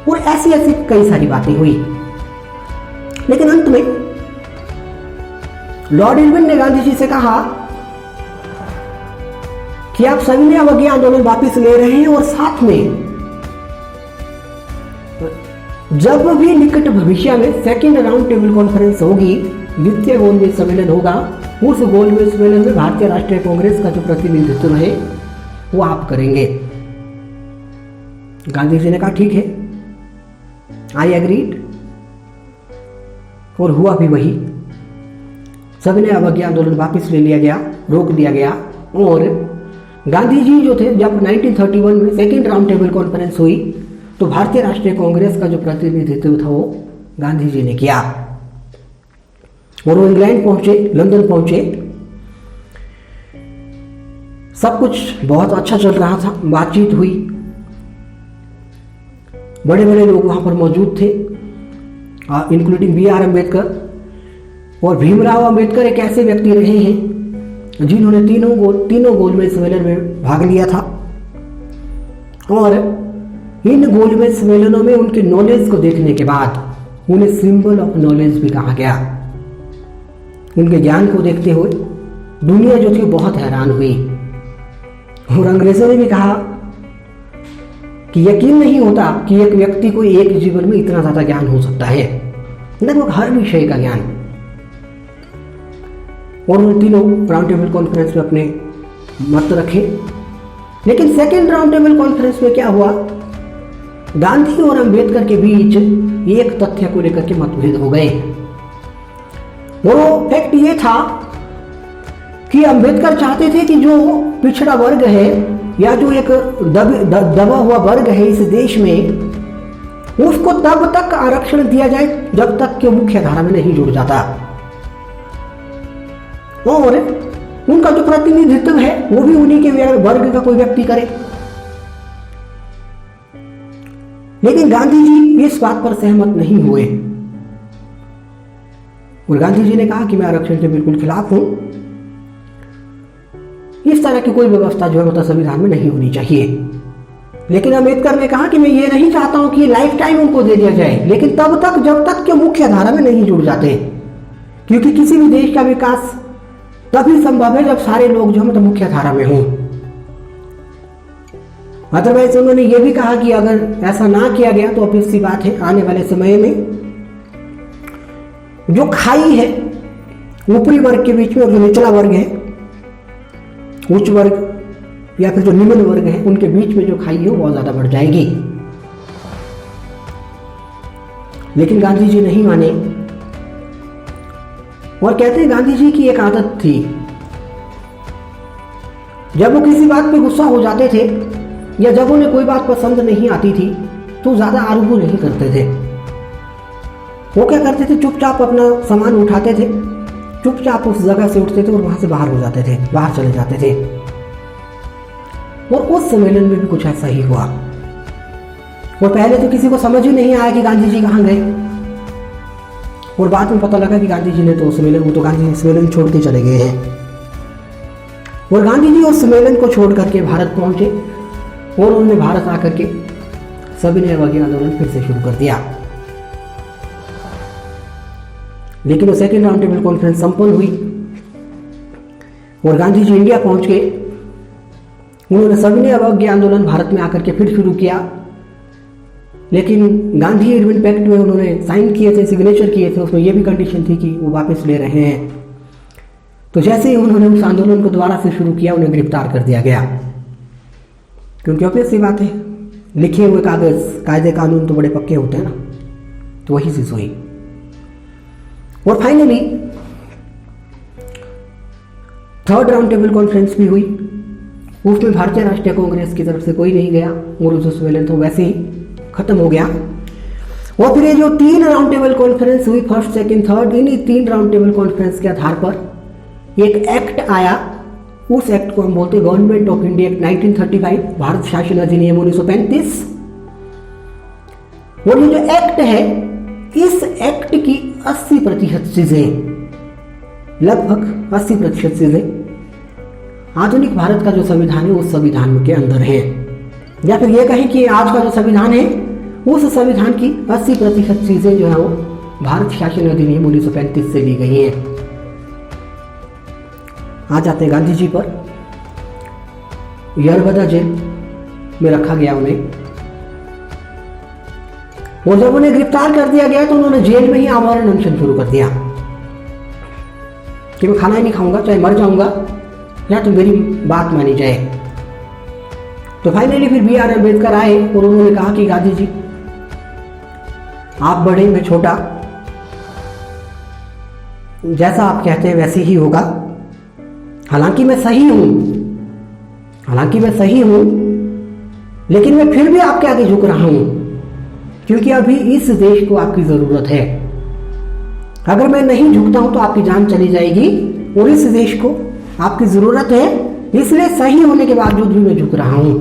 और ऐसी ऐसी कई सारी बातें हुई, लेकिन अंत में लॉर्ड इरविन ने गांधी जी से कहा कि आप सविनय अवज्ञा आंदोलन वापस ले रहे हैं और साथ में जब भी निकट भविष्य में सेकेंड राउंड टेबल कॉन्फ्रेंस होगी, द्वितीय गोलमेज सम्मेलन होगा, उस गोलमेज सम्मेलन में भारतीय राष्ट्रीय कांग्रेस का जो प्रतिनिधित्व है वो आप करेंगे। गांधी जी ने कहा ठीक है, आई एग्रीड। और हुआ भी वही, सविनय अवज्ञा आंदोलन वापस ले लिया गया, रोक दिया गया, और गांधी जी जो थे, जब 1931 में सेकेंड राउंड टेबल कॉन्फ्रेंस हुई तो भारतीय राष्ट्रीय कांग्रेस का जो प्रतिनिधित्व था वो गांधी जी ने किया और वो इंग्लैंड पहुंचे, लंदन पहुंचे। सब कुछ बहुत अच्छा चल रहा था, बातचीत हुई, बड़े बड़े लोग वहां पर मौजूद थे, इंक्लूडिंग B.R. अम्बेडकर। और भीमराव अम्बेडकर एक ऐसे व्यक्ति रहे हैं जिन्होंने तीनों गोलमेज सम्मेलन में भाग लिया था और इन गोलमेज सम्मेलनों में उनके नॉलेज को देखने के बाद उन्हें सिंबल ऑफ नॉलेज भी कहा गया। उनके ज्ञान को देखते हुए दुनिया जो थी बहुत हैरान हुई और अंग्रेजों ने भी कहा कि यकीन नहीं होता कि एक व्यक्ति को एक जीवन में इतना ज्यादा ज्ञान हो सकता है, लगभग हर विषय का ज्ञान। और उन तीनों राउंड टेबल कॉन्फ्रेंस में अपने मत रखे। लेकिन सेकेंड राउंड टेबल कॉन्फ्रेंस में क्या हुआ, गांधी और अंबेडकर के बीच एक तथ्य को लेकर के मतभेद हो गए। वो फैक्ट ये था कि अंबेडकर चाहते थे कि जो पिछड़ा वर्ग है या जो एक दबा हुआ वर्ग है इस देश में, उसको तब तक आरक्षण दिया जाए जब तक कि मुख्य धारा में नहीं जुड़ जाता और उनका जो प्रतिनिधित्व है वो भी उन्हीं के वर्ग का कोई व्यक्ति करे। लेकिन गांधी जी इस बात पर सहमत नहीं हुए और गांधी जी ने कहा कि मैं आरक्षण के बिल्कुल खिलाफ हूं। इस तरह की कोई व्यवस्था जो है मतलब संविधान में नहीं होनी चाहिए। लेकिन अम्बेडकर ने कहा कि मैं ये नहीं चाहता हूं कि लाइफ टाइम उनको दे दिया जाए, लेकिन तब तक जब तक कि मुख्य धारा में नहीं जुड़ जाते, क्योंकि किसी भी देश का विकास तभी संभव है जब सारे लोग जो मतलब मुख्य धारा में हों। अदरवाइज उन्होंने ये भी कहा कि अगर ऐसा ना किया गया तो ऑब्वियस सी बात है आने वाले समय में जो खाई है ऊपरी वर्ग के बीच में और जो निचला वर्ग है, उच्च वर्ग या फिर जो निम्न वर्ग है, उनके बीच में जो खाई है वो बहुत ज्यादा बढ़ जाएगी। लेकिन गांधी जी नहीं माने और कहते हैं गांधी जी की एक आदत थी, जब वो किसी बात पे गुस्सा हो जाते थे या जब उन्हें कोई बात पसंद नहीं आती थी तो ज्यादा आर्गू नहीं करते थे। वो क्या करते थे, चुपचाप अपना सामान उठाते थे, चुपचाप उस जगह से उठते थे और वहां से बाहर हो जाते थे, बाहर चले जाते थे। और उस सम्मेलन में भी कुछ ऐसा ही हुआ। और पहले तो किसी को समझ ही नहीं आया कि गांधी जी कहां गए और बाद में पता लगा कि गांधी जी ने तो गांधी सम्मेलन छोड़ के चले गए हैं। और गांधी जी उस सम्मेलन को छोड़ करके भारत पहुंचे और उन्होंने भारत आकर के सविनय अवज्ञा आंदोलन फिर से शुरू कर दिया। लेकिन वो सेकेंड राउंड टेबल कॉन्फ्रेंस संपन्न हुई और गांधी जी इंडिया पहुंच गए। उन्होंने सविनय अवज्ञा आंदोलन भारत में आकर के फिर शुरू किया। लेकिन गांधी इरविन पैक्ट में उन्होंने साइन किए थे, सिग्नेचर किए थे, उसमें यह भी कंडीशन थी कि वो वापस ले रहे हैं। तो जैसे ही उन्होंने उस आंदोलन को दोबारा से शुरू किया, उन्हें गिरफ्तार कर दिया गया, क्योंकि ऑब्वियस सी बात है, लिखे हुए कायदे कानून तो बड़े पक्के होते हैं ना, तो वही चीज हुई। और finally third round table conference भी हुई। उसमें भारतीय राष्ट्रीय कांग्रेस की तरफ से कोई नहीं गया और उस सम्मेलन तो वैसे ही खत्म हो गया। और फिर ये जो 3 राउंड टेबल कॉन्फ्रेंस हुई, फर्स्ट सेकंड थर्ड, इन्हीं 3 राउंड टेबल कॉन्फ्रेंस के आधार पर एक एक्ट आया। उस एक्ट को हम बोलते हैं government of India act 1935, Bharat शासन अधिनियम 1935। और ये जो एक्ट है, इस एक्ट की 80% चीजें, लगभग 80% चीजें आधुनिक भारत का जो संविधान है उस संविधान के अंदर है, या फिर यह कहें कि आज का जो संविधान है उस संविधान की 80% चीजें जो है वो भारत शासन अधिनियम 1935 से ली गई हैं। आ जाते हैं गांधी जी पर। यरवदा जेल में रखा गया उन्हें, और जब उन्हें गिरफ्तार कर दिया गया तो उन्होंने जेल में ही आमरण अनशन शुरू कर दिया कि मैं खाना ही नहीं खाऊंगा, चाहे मर जाऊंगा या तो मेरी बात मानी जाए। तो फाइनली फिर B.R. अम्बेडकर आए और उन्होंने कहा कि गांधी जी, आप बड़े मैं छोटा, जैसा आप कहते हैं वैसे ही होगा। हालांकि मैं सही हूं, हालांकि मैं सही हूं, लेकिन मैं फिर भी आपके आगे झुक रहा हूं, क्योंकि अभी इस देश को आपकी जरूरत है। अगर मैं नहीं झुकता हूं तो आपकी जान चली जाएगी, और इस देश को आपकी जरूरत है, इसलिए सही होने के बावजूद भी मैं झुक रहा हूं।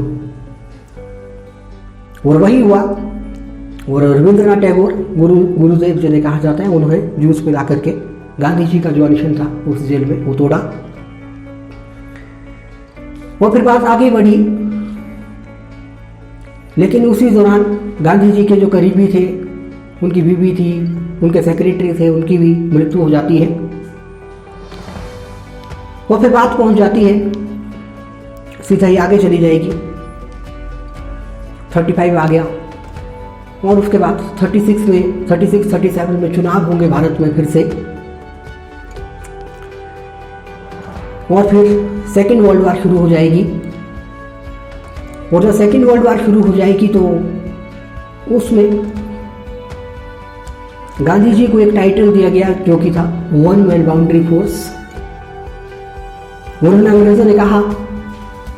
और वही हुआ। और रविंद्रनाथ टैगोर, गुरुदेव जिन्हें कहा जाता है, उन्होंने जूस पिला करके गांधी जी का जो अनशन था उस जेल में वो तोड़ा। वो फिर बात आगे बढ़ी, लेकिन उसी दौरान गांधी जी के जो करीबी थे, उनकी बीवी थी, उनके सेक्रेटरी थे, उनकी भी मृत्यु हो जाती है। वो फिर बात पहुंच जाती है, सीधा ही आगे चली जाएगी। 35 आ गया, और उसके बाद 36-37 में चुनाव होंगे भारत में फिर से। और फिर सेकेंड वर्ल्ड वार शुरू हो जाएगी। और जब सेकेंड वर्ल्ड वार शुरू हो जाएगी तो उसमें गांधी जी को एक टाइटल दिया गया जो कि था वन मैन बाउंड्री फोर्स। उन्होंने अंग्रेजों ने कहा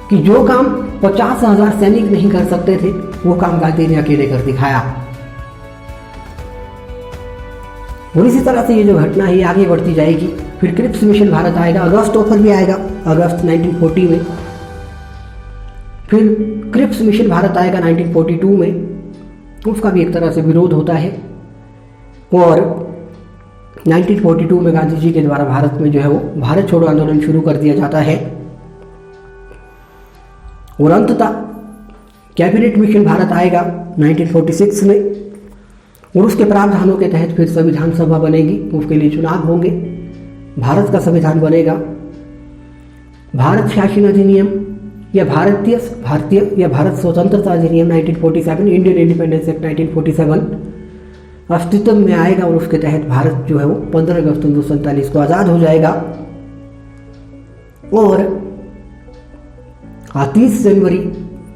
कि जो काम 50,000 सैनिक नहीं कर सकते थे वो काम गांधी ने अकेले कर दिखाया। और इसी तरह से ये जो घटना है ये आगे बढ़ती जाएगी। फिर क्रिप्स मिशन भारत आएगा, अगस्त ऑफर भी आएगा अगस्त 1940 में। फिर क्रिप्स मिशन भारत आएगा 1942 में, उसका भी एक तरह से विरोध होता है। और 1942 में गांधी जी के द्वारा भारत में जो है वो भारत छोड़ो आंदोलन शुरू कर दिया जाता है। और अंततः कैबिनेट मिशन भारत आएगा 1946 में, और उसके प्रावधानों के तहत फिर संविधान सभा बनेगी, उसके लिए चुनाव होंगे, भारत का संविधान बनेगा। भारत शासन अधिनियम या भारतीय या भारत स्वतंत्रता अधिनियम 1947, इंडियन इंडिपेंडेंस एक्ट 1947 अस्तित्व में आएगा, और उसके तहत भारत जो है वो 15 अगस्त 1947 को आज़ाद हो जाएगा। और 30 जनवरी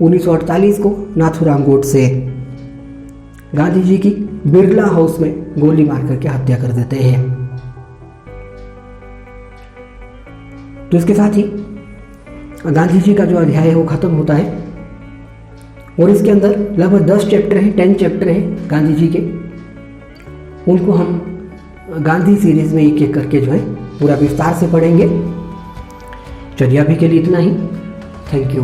1948 को नाथूराम गोडसे गांधी जी की बिरला हाउस में गोली मार करके हत्या कर देते हैं। तो इसके साथ ही गांधी जी का जो अध्याय है वो खत्म होता है। और इसके अंदर लगभग 10 चैप्टर हैं, 10 चैप्टर हैं गांधी जी के। उनको हम गांधी सीरीज में एक एक करके जो है पूरा विस्तार से पढ़ेंगे। चलिए अभी के लिए इतना ही। Thank you.